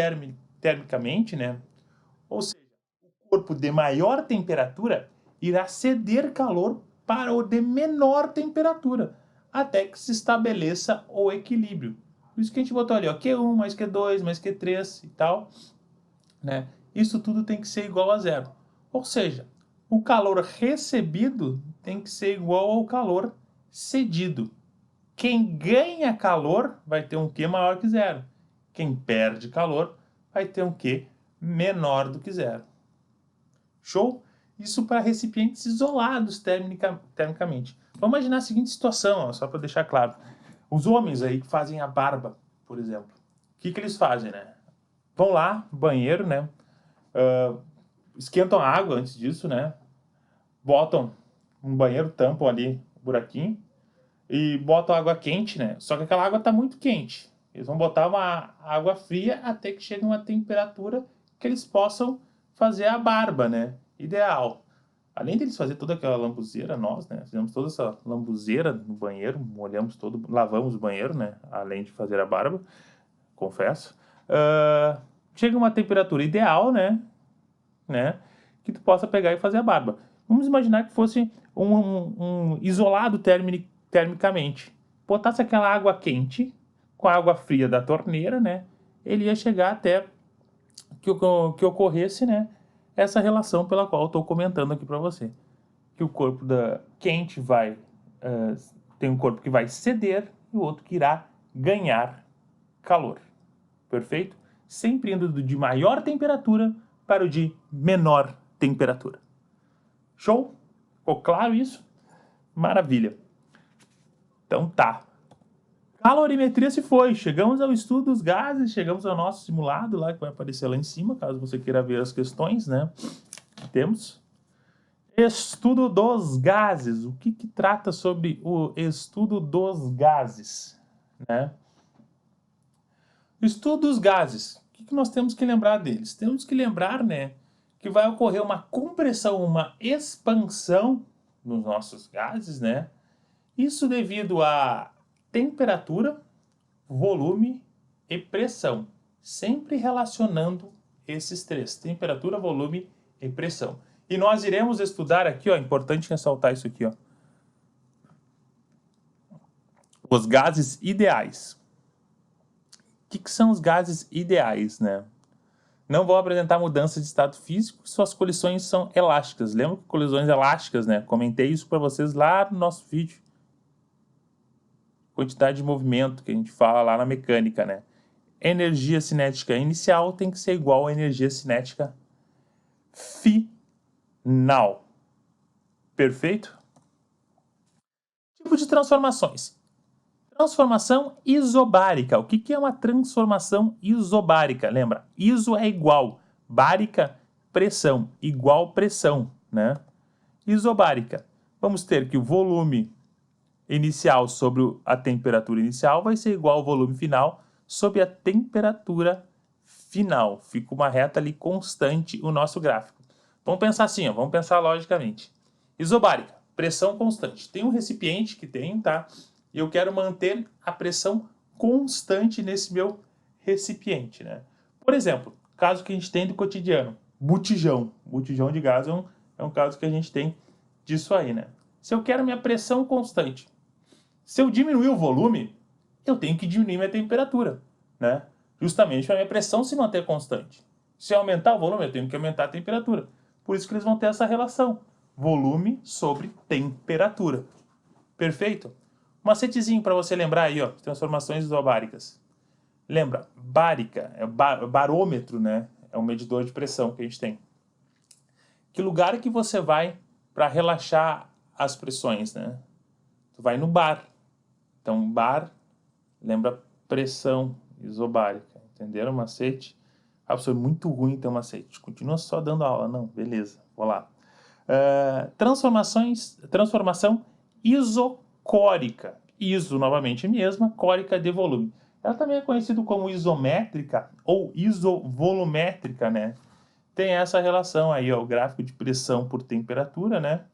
termicamente, né? Ou seja, o corpo de maior temperatura irá ceder calor para o de menor temperatura, até que se estabeleça o equilíbrio. Por isso que a gente botou ali, ó, Q1 mais Q2 mais Q3 e tal, né? Isso tudo tem que ser igual a zero. Ou seja, o calor recebido tem que ser igual ao calor cedido. Quem ganha calor vai ter um Q maior que zero. Quem perde calor vai ter um Q menor do que zero. Show? Isso para recipientes isolados termicamente. Vamos imaginar a seguinte situação, ó, só para deixar claro. Os homens aí que fazem a barba, por exemplo. O que eles fazem, né? Vão lá, banheiro, né? Esquentam a água antes disso, né? Botam um banheiro, tampam ali o buraquinho e botam água quente, né? Só que aquela água tá muito quente. Eles vão botar uma água fria até que chegue uma temperatura que eles possam fazer a barba, né? Ideal. Além deles fazer toda aquela lambuzeira, nós, né? Fizemos toda essa lambuzeira no banheiro, molhamos todo, lavamos o banheiro, né? Além de fazer a barba, confesso. Chega uma temperatura ideal, né? Que tu possa pegar e fazer a barba. Vamos imaginar que fosse um isolado termicamente. Botasse aquela água quente com a água fria da torneira, né? Ele ia chegar até que ocorresse, né? Essa relação pela qual eu estou comentando aqui para você. Que o corpo quente vai... tem um corpo que vai ceder e o outro que irá ganhar calor. Perfeito? Sempre indo de maior temperatura para o de menor temperatura. Show? Ficou claro isso? Maravilha. Então tá. Calorimetria se foi. Chegamos ao estudo dos gases, chegamos ao nosso simulado lá, que vai aparecer lá em cima, caso você queira ver as questões, né? Temos. Estudo dos gases. O que trata sobre o estudo dos gases, né? Estudo dos gases. O que nós temos que lembrar deles? Temos que lembrar, né, que vai ocorrer uma compressão, uma expansão nos nossos gases, né? Isso devido a temperatura, volume e pressão. Sempre relacionando esses três: temperatura, volume e pressão. E nós iremos estudar aqui, ó, é importante ressaltar isso aqui, ó. Os gases ideais. O que são os gases ideais, né? não vão apresentar mudança de estado físico, suas colisões são elásticas. Lembra que colisões elásticas, né? Comentei isso para vocês lá no nosso vídeo. Quantidade de movimento que a gente fala lá na mecânica, né? Energia cinética inicial tem que ser igual à energia cinética final. Perfeito? Tipo de transformações. Transformação isobárica. O que é uma transformação isobárica? Lembra? Iso é igual. Bárica, pressão. Igual pressão, né? Isobárica. Vamos ter que o volume inicial sobre a temperatura inicial vai ser igual ao volume final sobre a temperatura final. Fica uma reta ali constante o nosso gráfico. Vamos pensar assim, ó, vamos pensar logicamente. Isobárica, pressão constante. Tem um recipiente que tem, tá? E eu quero manter a pressão constante nesse meu recipiente, né? Por exemplo, caso que a gente tem do cotidiano, botijão. Botijão de gás é um caso que a gente tem disso aí, né? Se eu quero minha pressão constante, se eu diminuir o volume, eu tenho que diminuir minha temperatura, né? Justamente para a minha pressão se manter constante. Se eu aumentar o volume, eu tenho que aumentar a temperatura. Por isso que eles vão ter essa relação. Volume sobre temperatura. Perfeito? Um macetezinho para você lembrar aí, ó, transformações isobáricas. Lembra, bárica é barômetro, né? É um medidor de pressão que a gente tem. Que lugar que você vai para relaxar as pressões, né? Tu vai no bar. Então, bar, lembra pressão isobárica. Entenderam o macete? Ah, professor, muito ruim ter um macete. Continua só dando aula. Não, beleza, vou lá. Transformação isocórica. Iso, novamente, mesma, córica de volume. Ela também é conhecida como isométrica ou isovolumétrica, né? Tem essa relação aí, ó, o gráfico de pressão por temperatura, né?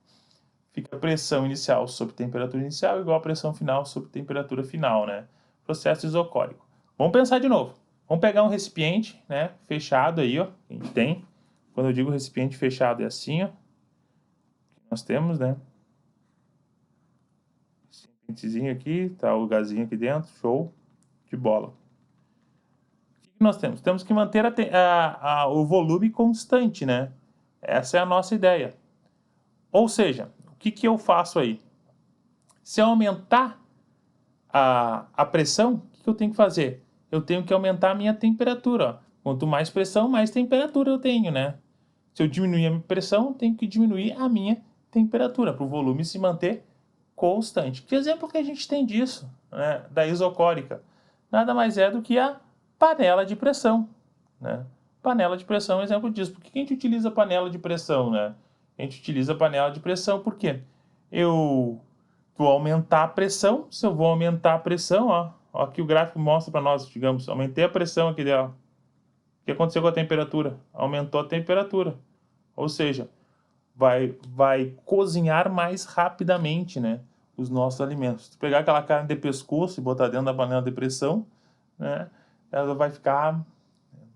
Fica pressão inicial sobre temperatura inicial igual a pressão final sobre temperatura final, né? Processo isocórico. Vamos pensar de novo. Vamos pegar um recipiente, né, fechado aí, ó, que a gente tem. Quando eu digo recipiente fechado é assim, ó. Nós temos, né? Esse recipientezinho aqui, tá o gazinho aqui dentro, show de bola. O que nós temos? Temos que manter o volume constante, né? Essa é a nossa ideia. Ou seja, o que eu faço aí? Se eu aumentar a pressão, o que eu tenho que fazer? Eu tenho que aumentar a minha temperatura. Ó. Quanto mais pressão, mais temperatura eu tenho, né? Se eu diminuir a minha pressão, eu tenho que diminuir a minha temperatura, para o volume se manter constante. Que exemplo que a gente tem disso, né, da isocórica? Nada mais é do que a panela de pressão, né? Panela de pressão é um exemplo disso. Por que a gente utiliza panela de pressão, né? A gente utiliza panela de pressão porque eu vou aumentar a pressão. Se eu vou aumentar a pressão, ó aqui o gráfico mostra para nós, digamos, aumentei a pressão aqui dela. O que aconteceu com a temperatura? Aumentou a temperatura. Ou seja, vai cozinhar mais rapidamente, né, os nossos alimentos. Se pegar aquela carne de pescoço e botar dentro da panela de pressão, né, ela vai ficar, não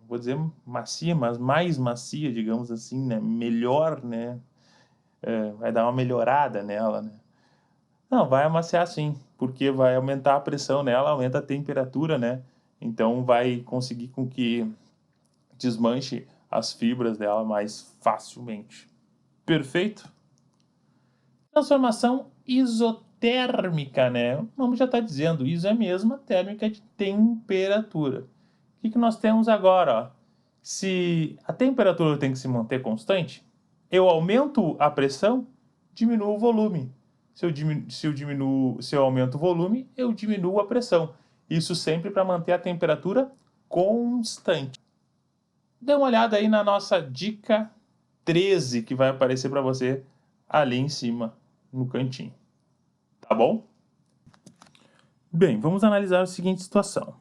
vou dizer macia, mas mais macia, digamos assim, né, melhor, né, vai dar uma melhorada nela, né. Não, vai amaciar sim, porque vai aumentar a pressão nela, aumenta a temperatura, né, então vai conseguir com que desmanche as fibras dela mais facilmente. Perfeito? Transformação isotérmica, né? O nome já está dizendo, iso é a mesma, térmica de temperatura. O que nós temos agora? Ó? Se a temperatura tem que se manter constante, eu aumento a pressão, diminuo o volume. Se eu aumento o volume, eu diminuo a pressão. Isso sempre para manter a temperatura constante. Dê uma olhada aí na nossa dica 13, que vai aparecer para você ali em cima, no cantinho. Tá bom? Bem, vamos analisar a seguinte situação.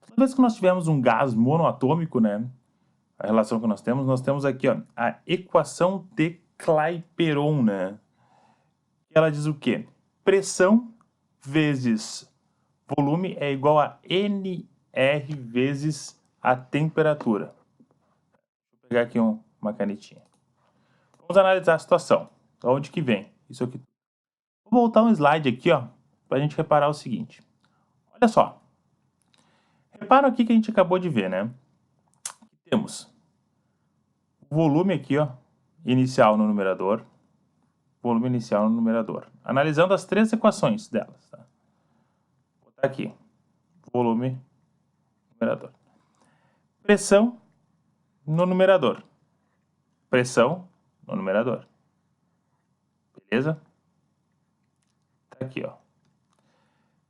Toda vez que nós tivermos um gás monoatômico, né, a relação que nós temos aqui, ó, a equação de Clapeyron, né? Ela diz o quê? Pressão vezes volume é igual a NR vezes a temperatura. Vou pegar aqui uma canetinha. Vamos analisar a situação. De onde que vem? Isso aqui. Vou voltar um slide aqui, ó, para a gente reparar o seguinte. Olha só. Repara aqui que a gente acabou de ver, né? Temos o volume aqui, ó, inicial no numerador. Volume inicial no numerador. Analisando as três equações delas. Tá? Vou botar aqui. Volume numerador. Pressão no numerador. Pressão no numerador. Beleza? Tá aqui, ó.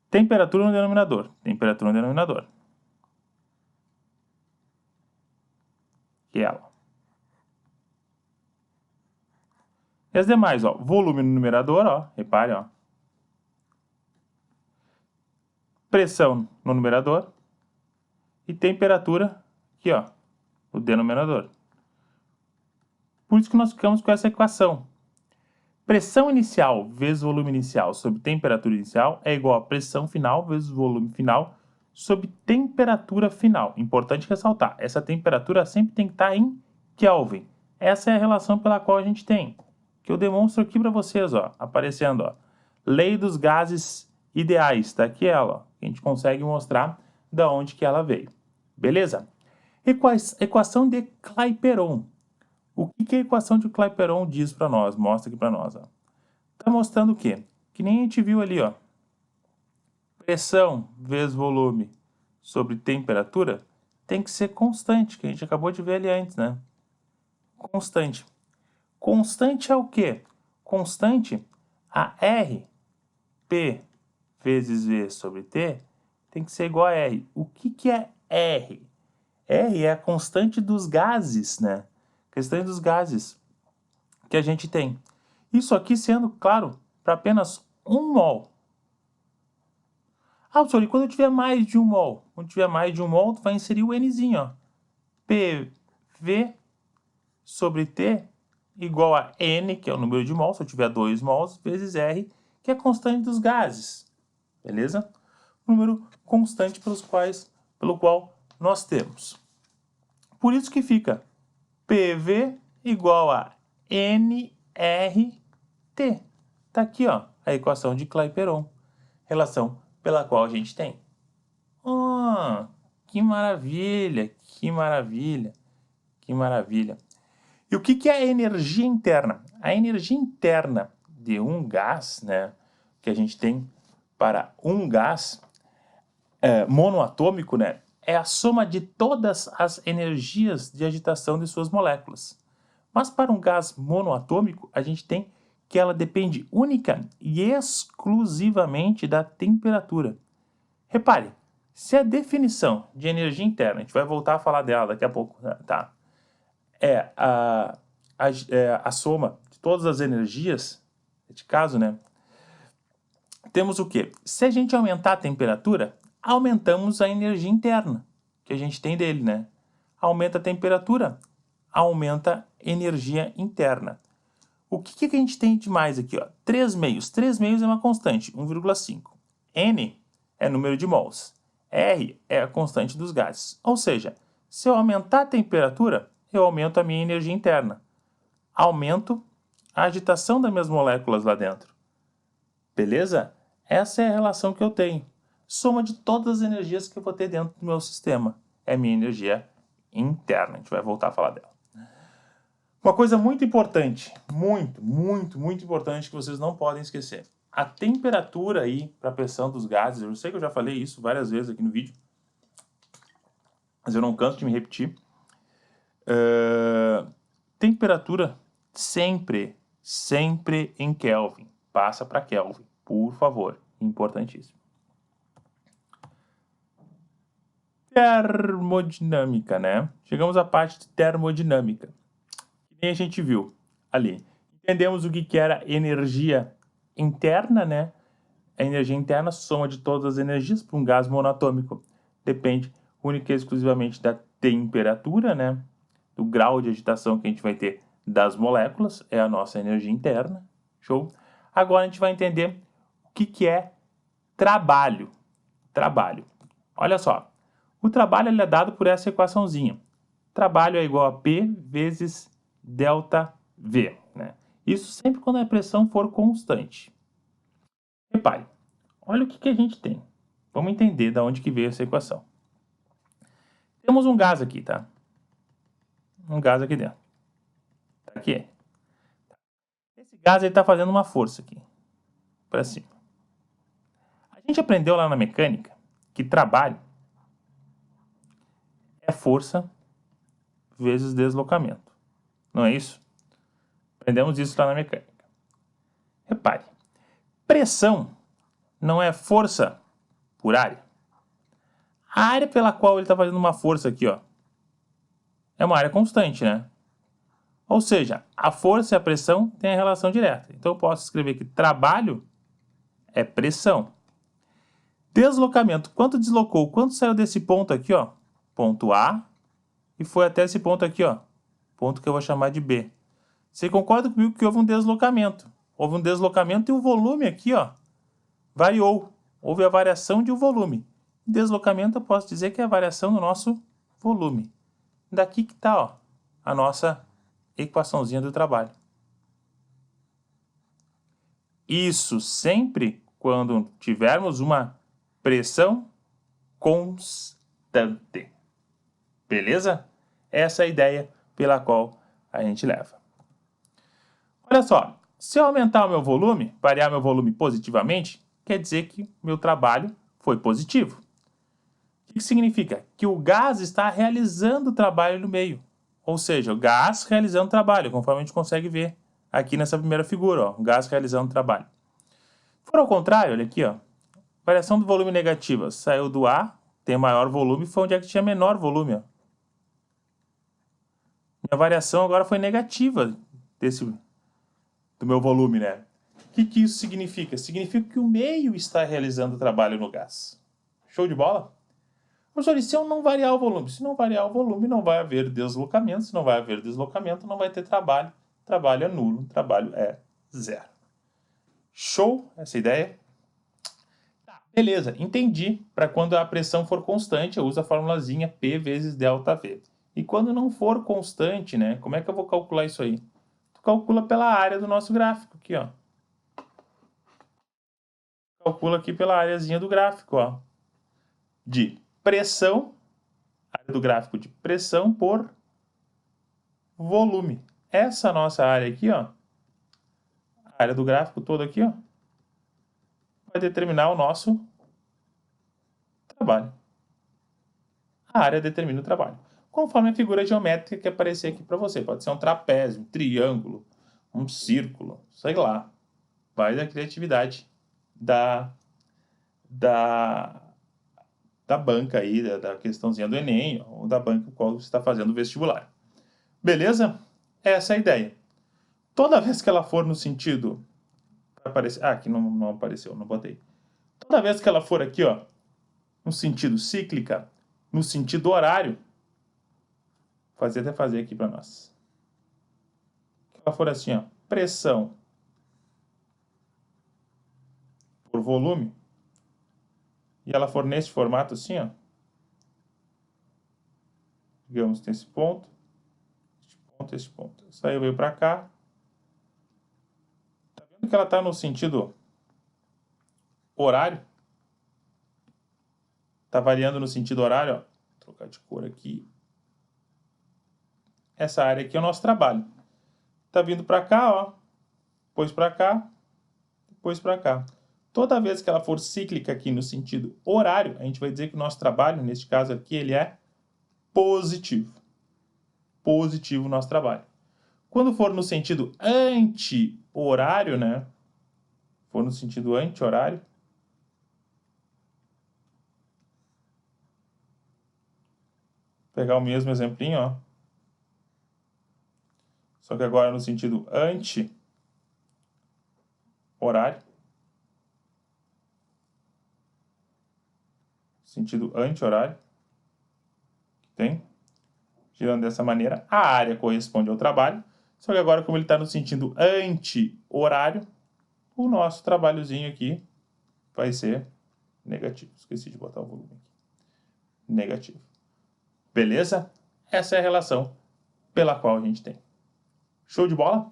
Temperatura no denominador. Temperatura no denominador. Que é ela. E as demais, ó. Volume no numerador, ó. Repare, ó. Pressão no numerador. E temperatura aqui, ó. No denominador. Por isso que nós ficamos com essa equação. Pressão inicial vezes volume inicial sobre temperatura inicial é igual a pressão final vezes volume final sobre temperatura final. Importante ressaltar, essa temperatura sempre tem que estar em Kelvin. Essa é a relação pela qual a gente tem, que eu demonstro aqui para vocês, ó, aparecendo, ó. Lei dos gases ideais, tá aqui ela, ó. A gente consegue mostrar da onde que ela veio. Beleza? Equação de Clapeyron. O que a equação de Clapeyron diz para nós? Mostra aqui para nós. Está mostrando o quê? Que nem a gente viu ali, ó. Pressão vezes volume sobre temperatura tem que ser constante, que a gente acabou de ver ali antes, né? Constante. Constante é o quê? Constante, a R, P vezes V sobre T, tem que ser igual a R. O que é R? R é a constante dos gases, né? Questão dos gases que a gente tem. Isso aqui sendo, claro, para apenas 1 mol. Ah, professor, e quando eu tiver mais de 1 mol? Quando tiver mais de 1 mol, tu vai inserir o Nzinho, ó. PV sobre T igual a N, que é o número de mols, se eu tiver 2 mols, vezes R, que é a constante dos gases. Beleza? Número constante pelo qual nós temos. Por isso que fica PV igual a NRT. Tá aqui, ó, a equação de Clapeyron. Relação pela qual a gente tem. Oh, que maravilha, que maravilha, que maravilha. E o que é a energia interna? A energia interna de um gás, né, que a gente tem para um gás monoatômico, né, é a soma de todas as energias de agitação de suas moléculas. Mas para um gás monoatômico, a gente tem que ela depende única e exclusivamente da temperatura. Repare, se a definição de energia interna, a gente vai voltar a falar dela daqui a pouco, tá? É a soma de todas as energias, neste caso, né? Temos o quê? Se a gente aumentar a temperatura, aumentamos a energia interna que a gente tem dele, né? Aumenta a temperatura, aumenta a energia interna. O que a gente tem de mais aqui, ó? 3 meios. 3 meios é uma constante, 1,5. N é número de mols. R é a constante dos gases. Ou seja, se eu aumentar a temperatura, eu aumento a minha energia interna. Aumento a agitação das minhas moléculas lá dentro. Beleza? Essa é a relação que eu tenho. Soma de todas as energias que eu vou ter dentro do meu sistema. É a minha energia interna. A gente vai voltar a falar dela. Uma coisa muito importante, muito importante que vocês não podem esquecer. A temperatura aí para a pressão dos gases, eu sei que eu já falei isso várias vezes aqui no vídeo, mas eu não canso de me repetir. Temperatura sempre em Kelvin. Passa para Kelvin, por favor. Importantíssimo. Termodinâmica, né? Chegamos à parte de termodinâmica. Que nem a gente viu ali. Entendemos o que era energia interna, né? A energia interna, soma de todas as energias para um gás monatômico. Depende única e exclusivamente da temperatura, né? Do grau de agitação que a gente vai ter das moléculas, é a nossa energia interna. Show? Agora a gente vai entender o que é trabalho. Trabalho. Olha só. O trabalho ele é dado por essa equaçãozinha. Trabalho é igual a P vezes delta V, né? Isso sempre quando a pressão for constante. Repare, olha o que a gente tem. Vamos entender de onde que veio essa equação. Temos um gás aqui, tá? um gás aqui dentro. Tá aqui. Esse gás está fazendo uma força aqui, para cima. A gente aprendeu lá na mecânica que trabalho é força vezes deslocamento. Não é isso? Aprendemos isso lá na mecânica. Repare, pressão não é força por área. A área pela qual ele está fazendo uma força aqui, ó, é uma área constante, né? Ou seja, a força e a pressão têm a relação direta. Então eu posso escrever que trabalho é pressão. Deslocamento, quanto deslocou? Quanto saiu desse ponto aqui, ó? Ponto A, e foi até esse ponto aqui, ó. Ponto que eu vou chamar de B. Você concorda comigo que houve um deslocamento? Houve um deslocamento e o volume aqui, ó, variou. Houve a variação de um volume. Deslocamento eu posso dizer que é a variação do nosso volume. Daqui que tá, ó, a nossa equaçãozinha do trabalho. Isso sempre quando tivermos uma pressão constante. Beleza? Essa é a ideia pela qual a gente leva. Olha só, se eu aumentar o meu volume, variar meu volume positivamente, quer dizer que meu trabalho foi positivo. O que significa? Que o gás está realizando o trabalho no meio. Ou seja, o gás realizando trabalho, conforme a gente consegue ver aqui nessa primeira figura, ó, o gás realizando trabalho. Se for ao contrário, olha aqui, ó, variação do volume negativa, saiu do A, tem maior volume, foi onde é que tinha menor volume, ó. Minha variação agora foi negativa do meu volume, né? O que isso significa? Significa que o meio está realizando o trabalho no gás. Show de bola? Professor, e se eu não variar o volume? Se não variar o volume, não vai haver deslocamento. Se não vai haver deslocamento, não vai ter trabalho. Trabalho é nulo, trabalho é zero. Show essa ideia? Tá, beleza, entendi. Para quando a pressão for constante, eu uso a formulazinha P vezes ΔV. E quando não for constante, né? Como é que eu vou calcular isso aí? Tu calcula pela área do nosso gráfico aqui, ó. Calcula aqui pela areazinha do gráfico, ó. De pressão, área do gráfico de pressão por volume. Essa nossa área aqui, ó, a área do gráfico todo aqui, ó, vai determinar o nosso trabalho. A área determina o trabalho. Conforme a figura geométrica que aparecer aqui para você. Pode ser um trapézio, um triângulo, um círculo, sei lá. Vai da criatividade da banca aí, da questãozinha do Enem, ou da banca com qual você está fazendo o vestibular. Beleza? Essa é a ideia. Toda vez que ela for no sentido... Aparecer, aqui não apareceu, não botei. Toda vez que ela for aqui, ó, no sentido cíclica, no sentido horário, vou até fazer aqui para nós. Se ela for assim, ó, pressão por volume, e ela for nesse formato assim, ó, digamos, tem esse ponto, esse ponto. Isso aí veio para cá. Tá vendo que ela está no sentido horário? Tá variando no sentido horário, ó. Vou trocar de cor aqui. Essa área aqui é o nosso trabalho. Tá vindo para cá, ó. Depois para cá. Depois para cá. Toda vez que ela for cíclica aqui no sentido horário, a gente vai dizer que o nosso trabalho, neste caso aqui, ele é positivo. Positivo o nosso trabalho. Quando for no sentido anti-horário, né? For no sentido anti-horário, pegar o mesmo exemplinho, ó. Só que agora no sentido anti-horário. Sentido anti-horário. Tem? Girando dessa maneira, a área corresponde ao trabalho. Só que agora, como ele está no sentido anti-horário, o nosso trabalhozinho aqui vai ser negativo. Esqueci de botar o volume aqui. Negativo. Beleza? Essa é a relação pela qual a gente tem. Show de bola?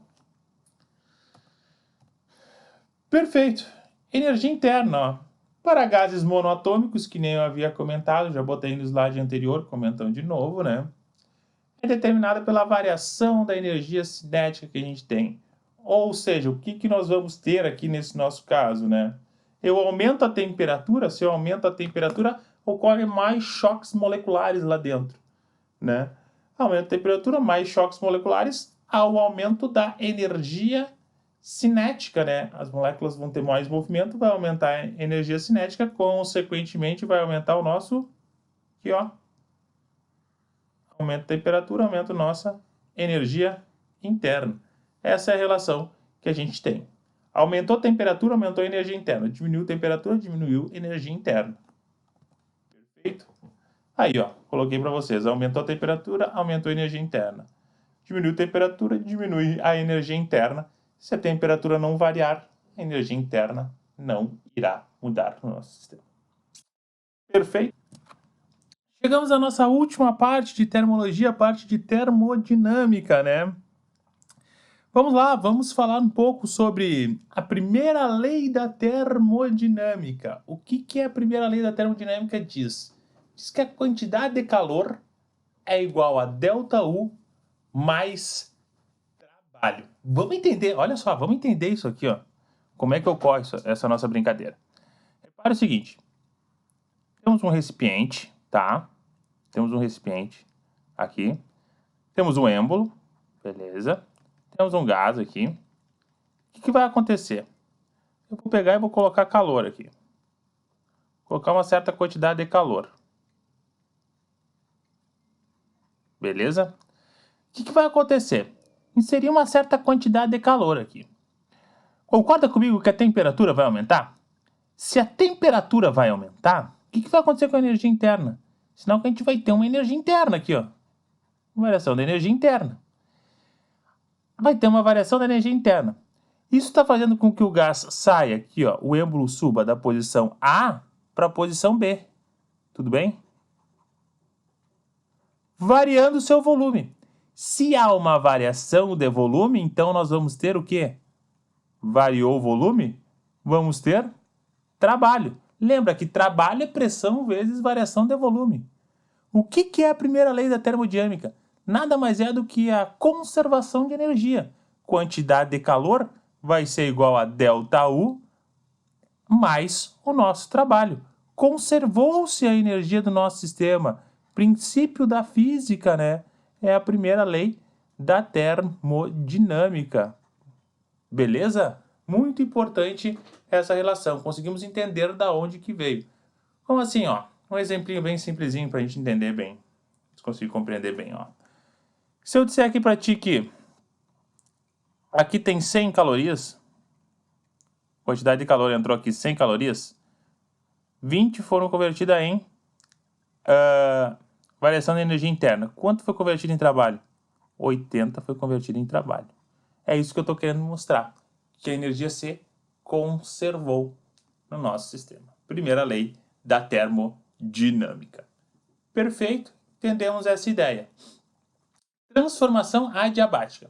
Perfeito. Energia interna, ó. Para gases monoatômicos, que nem eu havia comentado, já botei no slide anterior, comentando de novo, né? é determinada pela variação da energia cinética que a gente tem. Ou seja, o que nós vamos ter aqui nesse nosso caso, né? Eu aumento a temperatura, se eu aumento a temperatura, ocorrem mais choques moleculares lá dentro, né? Aumento a temperatura, mais choques moleculares, ao aumento da energia cinética, né? As moléculas vão ter mais movimento, vai aumentar a energia cinética, consequentemente vai aumentar o nosso, aqui ó, aumenta a temperatura, aumenta a nossa energia interna. Essa é a relação que a gente tem. Aumentou a temperatura, aumentou a energia interna. Diminuiu a temperatura, diminuiu a energia interna. Perfeito? Aí, ó, coloquei para vocês. Aumentou a temperatura, aumentou a energia interna. Diminuiu a temperatura, diminui a energia interna. Se a temperatura não variar, a energia interna não irá mudar no nosso sistema. Perfeito? Chegamos à nossa última parte de termologia, a parte de termodinâmica, né? Vamos lá, vamos falar um pouco sobre a primeira lei da termodinâmica. O que a primeira lei da termodinâmica diz? Diz que a quantidade de calor é igual a ΔU mais trabalho. Vamos entender, olha só, vamos entender isso aqui, ó. Como é que ocorre essa nossa brincadeira? Repara o seguinte, temos um recipiente, tá? Temos um recipiente aqui. Temos um êmbolo, beleza? Temos um gás aqui. O que vai acontecer? Eu vou pegar e vou colocar calor aqui. Colocar uma certa quantidade de calor. Beleza? O que vai acontecer? Inserir uma certa quantidade de calor aqui. Concorda comigo que a temperatura vai aumentar? Se a temperatura vai aumentar, o que vai acontecer com a energia interna? Sinal que a gente vai ter uma energia interna aqui, ó. Uma variação da energia interna. Vai ter uma variação da energia interna. Isso está fazendo com que o gás saia aqui, ó, o êmbolo suba da posição A para a posição B. Tudo bem? Variando o seu volume. Se há uma variação de volume, então nós vamos ter o quê? Variou o volume? Vamos ter trabalho. Lembra que trabalho é pressão vezes variação de volume. O que é a primeira lei da termodinâmica? Nada mais é do que a conservação de energia. Quantidade de calor vai ser igual a ΔU mais o nosso trabalho. Conservou-se a energia do nosso sistema. Princípio da física, né? É a primeira lei da termodinâmica. Beleza? Muito importante essa relação. Conseguimos entender da onde que veio. Como assim, ó? Um exemplinho bem simplesinho para a gente entender bem. Conseguir compreender bem, ó. Se eu disser aqui para ti que aqui tem 100 calorias, quantidade de calor entrou aqui 100 calorias, 20 foram convertidas em variação de energia interna. Quanto foi convertido em trabalho? 80 foi convertido em trabalho. É isso que eu estou querendo mostrar, que a energia se conservou no nosso sistema. Primeira lei da termodinâmica. Perfeito? Entendemos essa ideia. Transformação adiabática.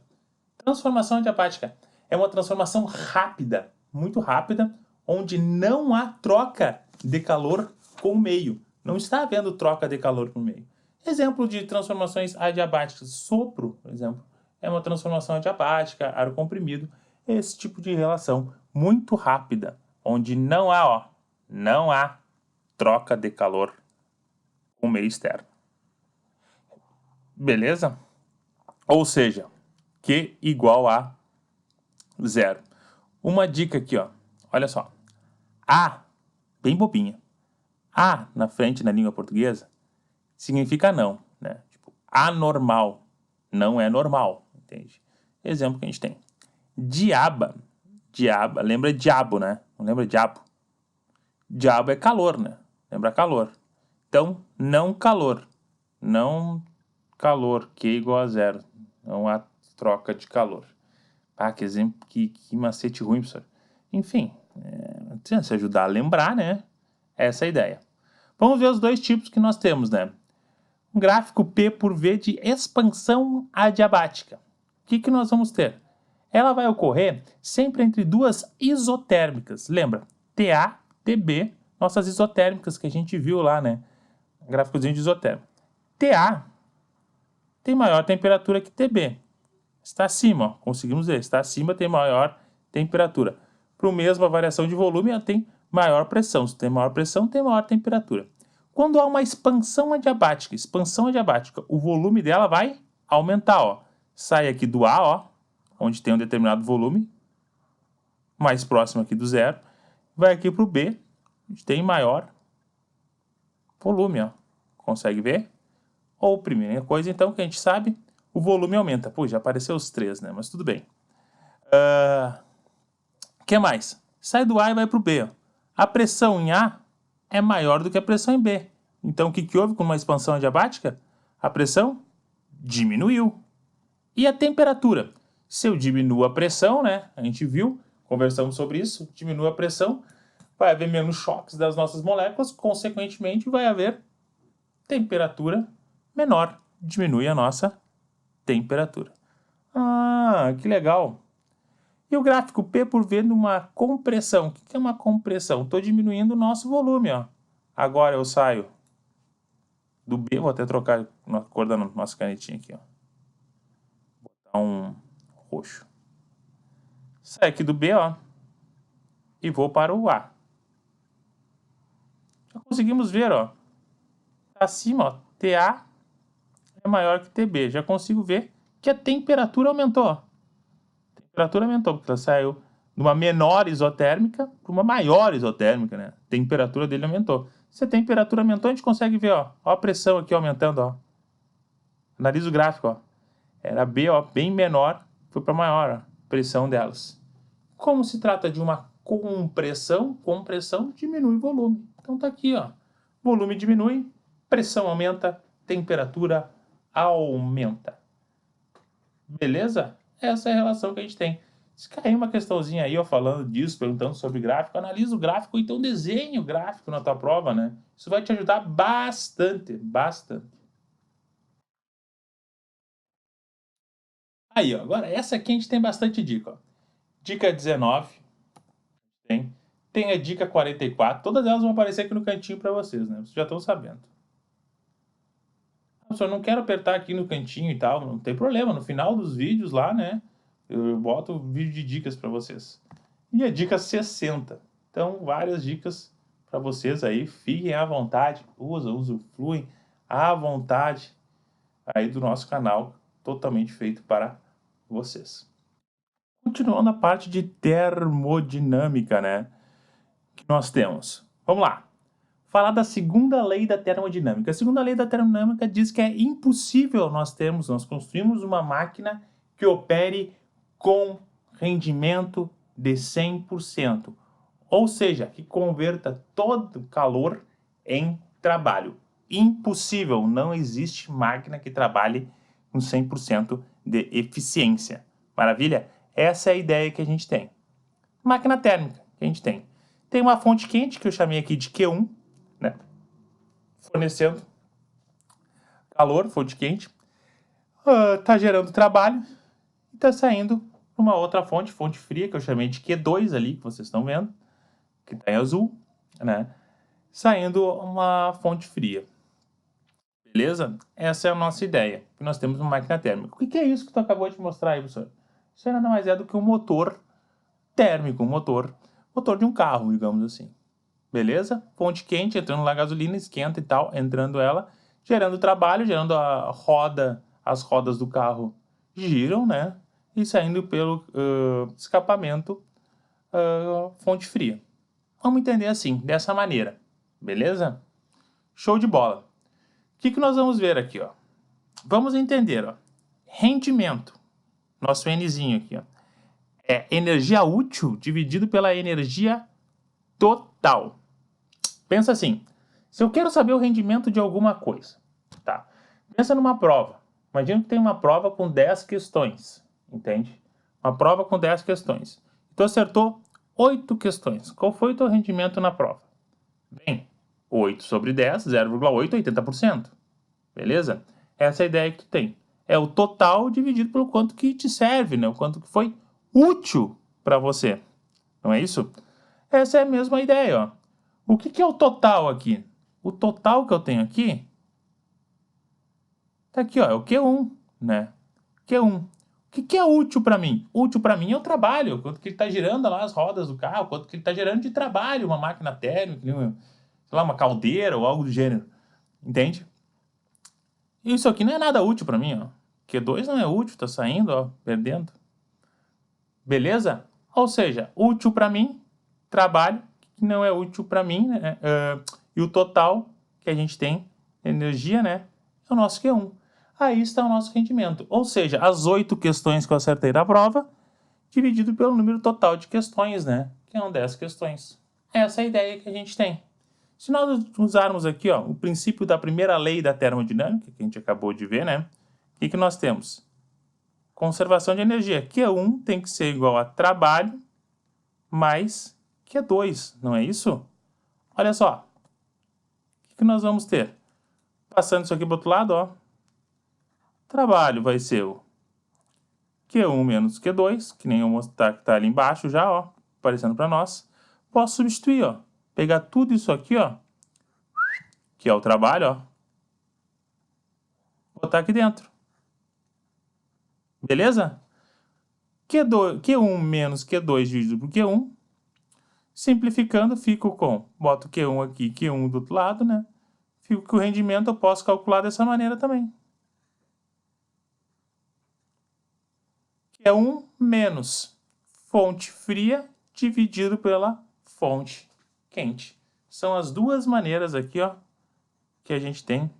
Transformação adiabática é uma transformação rápida, muito rápida, onde não há troca de calor com o meio. Não está havendo troca de calor com o meio. Exemplo de transformações adiabáticas. Sopro, por exemplo, é uma transformação adiabática, ar comprimido. Esse tipo de relação muito rápida, onde não há troca de calor com o meio externo. Beleza? Ou seja, Q igual a zero. Uma dica aqui, ó. Olha só. A, bem bobinha. A na frente na língua portuguesa significa não, né? Tipo, anormal. Não é normal, entende? Exemplo que a gente tem. Diaba. Diaba, lembra diabo, né? Não lembra diabo? Diabo é calor, né? Lembra calor. Então, não calor. Não calor, Q igual a zero. Não há troca de calor. Ah, que exemplo, que macete ruim, professor. Enfim, se ajudar a lembrar, né? Essa é a ideia. Vamos ver os dois tipos que nós temos, né? Um gráfico P por V de expansão adiabática. O que nós vamos ter? Ela vai ocorrer sempre entre duas isotérmicas. Lembra? TA, TB, nossas isotérmicas que a gente viu lá, né? Gráficozinho de isotérmica. TA tem maior temperatura que TB. Está acima, ó, conseguimos ver, está acima, tem maior temperatura. Para a mesma variação de volume, ela tem maior pressão. Se tem maior pressão, tem maior temperatura. Quando há uma expansão adiabática, o volume dela vai aumentar, ó. Sai aqui do A, ó, onde tem um determinado volume, mais próximo aqui do zero, vai aqui para o B, onde tem maior volume, ó. Consegue ver? Ou primeira coisa, então, que a gente sabe, o volume aumenta. Pô, já apareceu os três, né? Mas tudo bem. Que mais? Sai do A e vai para o B, ó. A pressão em A é maior do que a pressão em B. Então, o que houve com uma expansão adiabática? A pressão diminuiu. E a temperatura? Se eu diminuo a pressão, né? A gente viu, conversamos sobre isso, diminui a pressão, vai haver menos choques das nossas moléculas, consequentemente vai haver temperatura menor. Diminui a nossa temperatura. Ah, que legal! E o gráfico P por V numa compressão. O que é uma compressão? Estou diminuindo o nosso volume, ó. Agora eu saio do B, vou até trocar a cor da nossa canetinha aqui, ó. Vou botar um roxo. Saio aqui do B, ó, e vou para o A. Já conseguimos ver, ó, acima, ó, TA é maior que TB. Já consigo ver que a temperatura aumentou, ó. A temperatura aumentou, porque ela saiu de uma menor isotérmica para uma maior isotérmica, né? A temperatura dele aumentou. Se a temperatura aumentou, a gente consegue ver, ó a pressão aqui aumentando, ó. Analisa o gráfico, ó. Era B, ó, bem menor, foi para maior, ó, pressão delas. Como se trata de uma compressão, diminui o volume. Então tá aqui, ó. Volume diminui, pressão aumenta, temperatura aumenta. Beleza? Essa é a relação que a gente tem. Se cair uma questãozinha aí, ó, falando disso, perguntando sobre gráfico, analisa o gráfico, ou então desenhe o gráfico na tua prova, né? Isso vai te ajudar bastante, bastante. Aí, ó, agora essa aqui a gente tem bastante dica, ó. Dica 19, tem a dica 44, todas elas vão aparecer aqui no cantinho para vocês, né? Vocês já estão sabendo. Professor, não quero apertar aqui no cantinho e tal, não tem problema, no final dos vídeos lá, né? Eu boto um vídeo de dicas para vocês. E a dica 60. Então, várias dicas para vocês aí. Fiquem à vontade, usufruem à vontade aí do nosso canal, totalmente feito para vocês. Continuando a parte de termodinâmica, né? Que nós temos. Vamos lá. Falar da segunda lei da termodinâmica. A segunda lei da termodinâmica diz que é impossível nós construirmos uma máquina que opere com rendimento de 100%. Ou seja, que converta todo calor em trabalho. Impossível, não existe máquina que trabalhe com 100% de eficiência. Maravilha? Essa é a ideia que a gente tem. Máquina térmica que a gente tem. Tem uma fonte quente que eu chamei aqui de Q1, né? Fornecendo calor, fonte quente. Está gerando trabalho e está saindo uma outra fonte fria, que eu chamei de Q2 ali, que vocês estão vendo, que está em azul, né? Saindo uma fonte fria. Beleza? Essa é a nossa ideia, que nós temos uma máquina térmica. O que é isso que tu acabou de mostrar aí, professor? Isso nada mais é do que um motor térmico, um motor de um carro, digamos assim. Beleza? Fonte quente, entrando lá a gasolina, esquenta e tal, entrando ela, gerando trabalho, gerando as rodas do carro giram, né? E saindo pelo escapamento fonte fria. Vamos entender assim, dessa maneira. Beleza? Show de bola. O que nós vamos ver aqui, ó? Vamos entender, ó. Rendimento. Nosso Nzinho aqui, ó. É energia útil dividido pela energia total. Pensa assim, se eu quero saber o rendimento de alguma coisa, tá? Pensa numa prova. Imagina que tem uma prova com 10 questões, entende? Uma prova com 10 questões. Então acertou 8 questões. Qual foi o teu rendimento na prova? Bem, 8 sobre 10, 0,8, 80%. Beleza? Essa é a ideia que tu tem. É o total dividido pelo quanto que te serve, né? O quanto que foi útil para você. Não é isso? Essa é a mesma ideia, ó. O que é o total aqui? O total que eu tenho aqui Tá aqui, ó, é o Q1, né? Q1. O que é útil para mim? Útil para mim é o trabalho, quanto que ele está girando lá as rodas do carro, quanto que ele está gerando de trabalho, uma máquina térmica, sei lá, uma caldeira ou algo do gênero. Entende? Isso aqui não é nada útil para mim, ó. Q2 não é útil, tá saindo, ó, perdendo. Beleza? Ou seja, útil para mim, trabalho, que não é útil para mim, né? E o total que a gente tem, energia, né? É o nosso Q1. Aí está o nosso rendimento. Ou seja, as 8 questões que eu acertei da prova, dividido pelo número total de questões, né? Que são 10 questões. Essa é a ideia que a gente tem. Se nós usarmos aqui, ó, o princípio da primeira lei da termodinâmica, que a gente acabou de ver, né? O que nós temos? Conservação de energia. Q1 tem que ser igual a trabalho mais Q2, não é isso? Olha só. O que nós vamos ter? Passando isso aqui para o outro lado, ó. Trabalho vai ser o Q1 menos Q2, que nem eu mostrar que está ali embaixo já, ó, aparecendo para nós. Posso substituir, ó. Pegar tudo isso aqui, ó, que é o trabalho, ó, botar aqui dentro. Beleza? Q1 menos Q2 dividido por Q1. Simplificando, fico com, boto Q1 aqui, Q1 do outro lado, né? Fico que o rendimento eu posso calcular dessa maneira também. Q1 menos fonte fria dividido pela fonte quente. São as duas maneiras aqui, ó, que a gente tem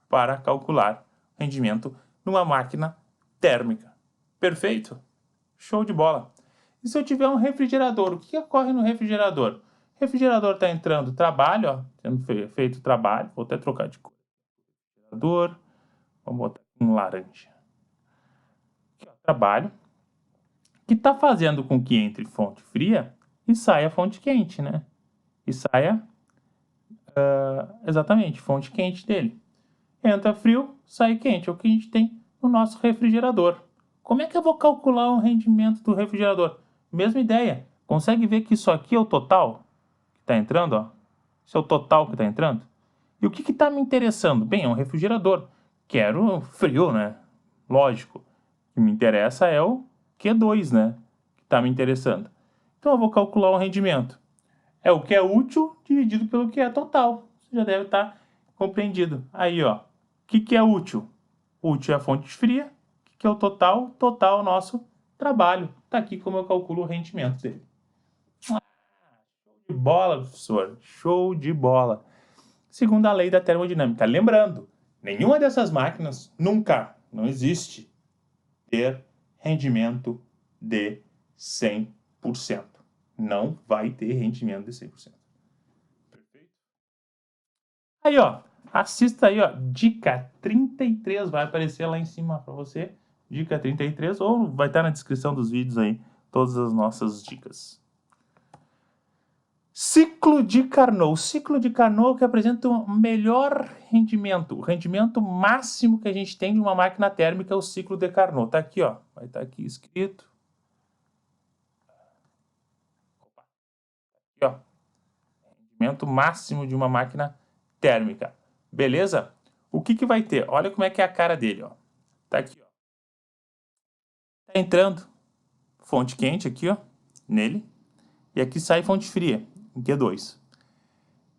para calcular rendimento numa máquina térmica. Perfeito? Show de bola. E se eu tiver um refrigerador, o que ocorre no refrigerador? O refrigerador está entrando trabalho, ó, sendo feito trabalho. Vou até trocar de cor. Refrigerador. Vamos botar um laranja. Aqui, ó, trabalho. Que está fazendo com que entre fonte fria e saia fonte quente, né? E saia, exatamente, fonte quente dele. Entra frio, sai quente. É o que a gente tem no nosso refrigerador. Como é que eu vou calcular o rendimento do refrigerador? Mesma ideia. Consegue ver que isso aqui é o total que está entrando? Ó? Isso é o total que está entrando? E o que está me interessando? Bem, é um refrigerador. Quero frio, né? Lógico. O que me interessa é o Q2, né? Que está me interessando. Então eu vou calcular o rendimento. É o que é útil dividido pelo que é total. Você já deve estar compreendido. Aí, ó. O que é útil? Útil é a fonte fria. O que é o total? Total é o nosso trabalho. Está aqui como eu calculo o rendimento dele. Show de bola, professor. Show de bola. Segundo a lei da termodinâmica. Lembrando, nenhuma dessas máquinas nunca, não existe, ter rendimento de 100%. Não vai ter rendimento de 100%. Perfeito? Aí, ó. Assista aí, ó. Dica 33 vai aparecer lá em cima para você. Dica 33, ou vai estar na descrição dos vídeos aí todas as nossas dicas. Ciclo de Carnot. O ciclo de Carnot que apresenta o melhor rendimento. O rendimento máximo que a gente tem de uma máquina térmica é o ciclo de Carnot. Tá aqui, ó. Vai estar aqui escrito. Opa. Aqui, ó. Rendimento máximo de uma máquina térmica. Beleza? O que vai ter? Olha como é que é a cara dele, ó. Tá aqui, ó. Tá entrando fonte quente aqui, ó, nele. E aqui sai fonte fria, em Q2.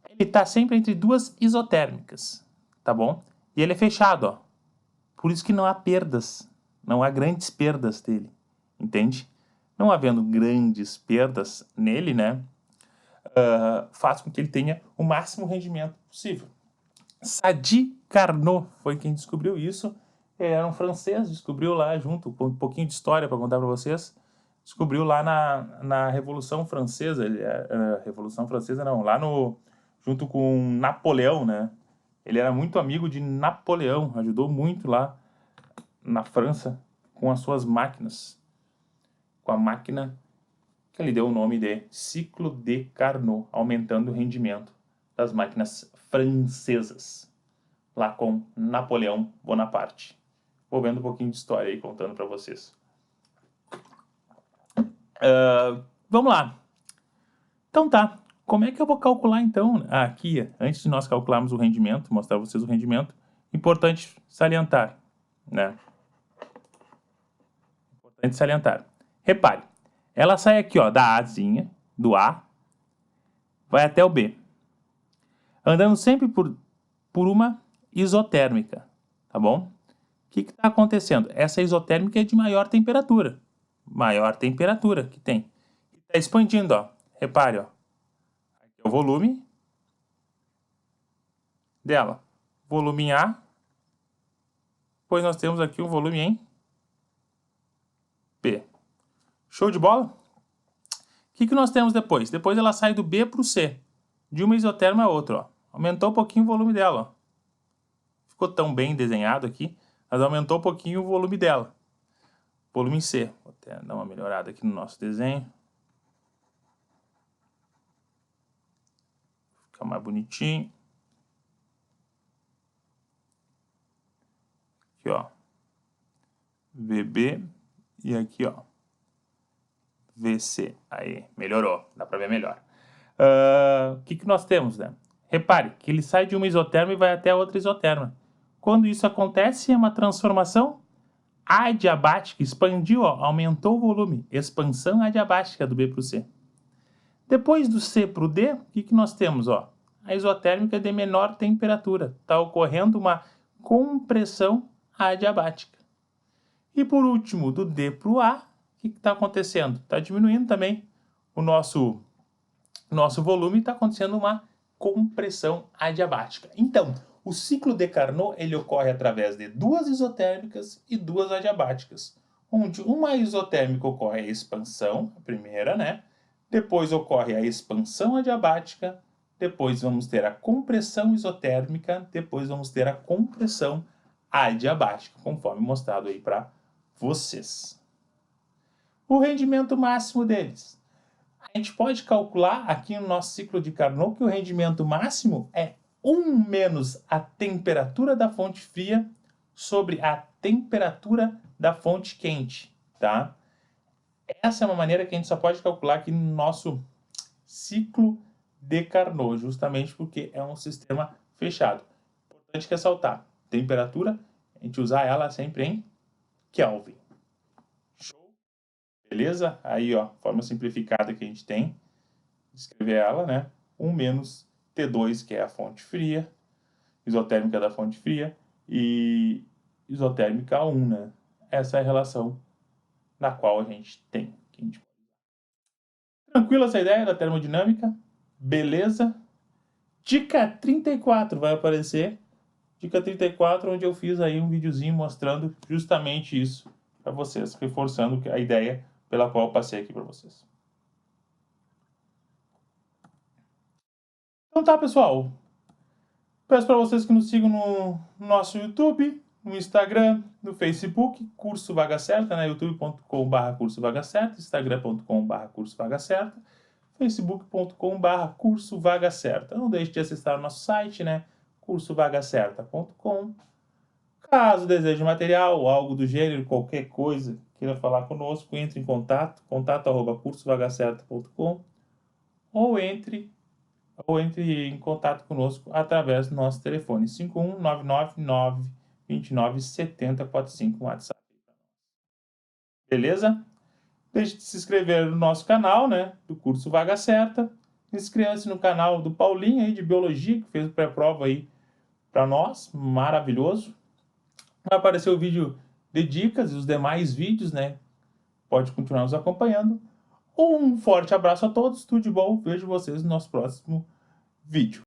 Ele tá sempre entre duas isotérmicas, tá bom? E ele é fechado, ó. Por isso que não há perdas, não há grandes perdas dele, entende? Não havendo grandes perdas nele, né, faz com que ele tenha o máximo rendimento possível. Sadi Carnot foi quem descobriu isso. Era um francês, descobriu lá junto, com um pouquinho de história para contar para vocês. Descobriu lá na Revolução Francesa, Revolução Francesa não, lá junto com Napoleão, né? Ele era muito amigo de Napoleão, ajudou muito lá na França com as suas máquinas. Com a máquina que ele deu o nome de ciclo de Carnot, aumentando o rendimento das máquinas francesas, lá com Napoleão Bonaparte. Vou vendo um pouquinho de história aí, contando para vocês. Vamos lá. Então tá, como é que eu vou calcular então? Aqui, antes de nós calcularmos o rendimento, mostrar para vocês o rendimento, importante salientar, né? Importante salientar. Repare, ela sai aqui, ó, da Azinha, do A, vai até o B, andando sempre por uma isotérmica, tá bom? O que está acontecendo? Essa isotérmica é de maior temperatura que tem. Está expandindo, ó. Repare, ó. Aqui é o volume dela. Volume em A. Depois nós temos aqui o volume em B. Show de bola? O que nós temos depois? Depois ela sai do B para o C. De uma isoterma a outra, ó. Aumentou um pouquinho o volume dela, ó. Ficou tão bem desenhado aqui, mas aumentou um pouquinho o volume dela. Volume em C. Vou até dar uma melhorada aqui no nosso desenho. Fica mais bonitinho. Aqui, ó. VB. E aqui, ó. VC. Aí, melhorou. Dá pra ver melhor. O que nós temos, né? Repare que ele sai de uma isoterma e vai até outra isoterma. Quando isso acontece, é uma transformação adiabática. Expandiu, ó, aumentou o volume. Expansão adiabática do B para o C. Depois do C para o D, o que nós temos? Ó? A isotérmica de menor temperatura. Está ocorrendo uma compressão adiabática. E por último, do D para o A, o que está acontecendo? Está diminuindo também o nosso volume, está acontecendo uma compressão adiabática. Então, o ciclo de Carnot ele ocorre através de duas isotérmicas e duas adiabáticas, onde uma isotérmica ocorre a expansão, a primeira, né? Depois ocorre a expansão adiabática, depois vamos ter a compressão isotérmica, depois vamos ter a compressão adiabática, conforme mostrado aí para vocês. O rendimento máximo deles. A gente pode calcular aqui no nosso ciclo de Carnot que o rendimento máximo é 1 menos a temperatura da fonte fria sobre a temperatura da fonte quente, tá? Essa é uma maneira que a gente só pode calcular aqui no nosso ciclo de Carnot, justamente porque é um sistema fechado. Importante ressaltar, temperatura, a gente usar ela sempre em Kelvin. Show? Beleza? Aí, ó, forma simplificada que a gente tem, escrever ela, né? 1 menos T2, que é a fonte fria, isotérmica da fonte fria, e isotérmica 1, né? Essa é a relação na qual a gente tem. Tranquila essa ideia da termodinâmica? Beleza? Dica 34 vai aparecer. Dica 34, onde eu fiz aí um videozinho mostrando justamente isso para vocês, reforçando a ideia pela qual eu passei aqui para vocês. Então tá, pessoal. Peço para vocês que nos sigam no nosso YouTube, no Instagram, no Facebook, Curso Vaga Certa, né? youtube.com/Curso Vaga Certa, instagram.com/Curso Vaga Certa, facebook.com/Curso Vaga Certa. Não deixe de acessar o nosso site, né? cursovagacerta.com. Caso deseje material ou algo do gênero, qualquer coisa, queira falar conosco, entre em contato@cursovagacerta.com ou entre em contato conosco através do nosso telefone 51999297045 no WhatsApp. Beleza? Deixe de se inscrever no nosso canal, né, do curso Vaga Certa. Inscreva-se no canal do Paulinho aí de Biologia, que fez o pré-prova aí para nós, maravilhoso. Vai aparecer o vídeo de dicas e os demais vídeos, né? Pode continuar nos acompanhando. Um forte abraço a todos, tudo de bom. Vejo vocês no nosso próximo vídeo.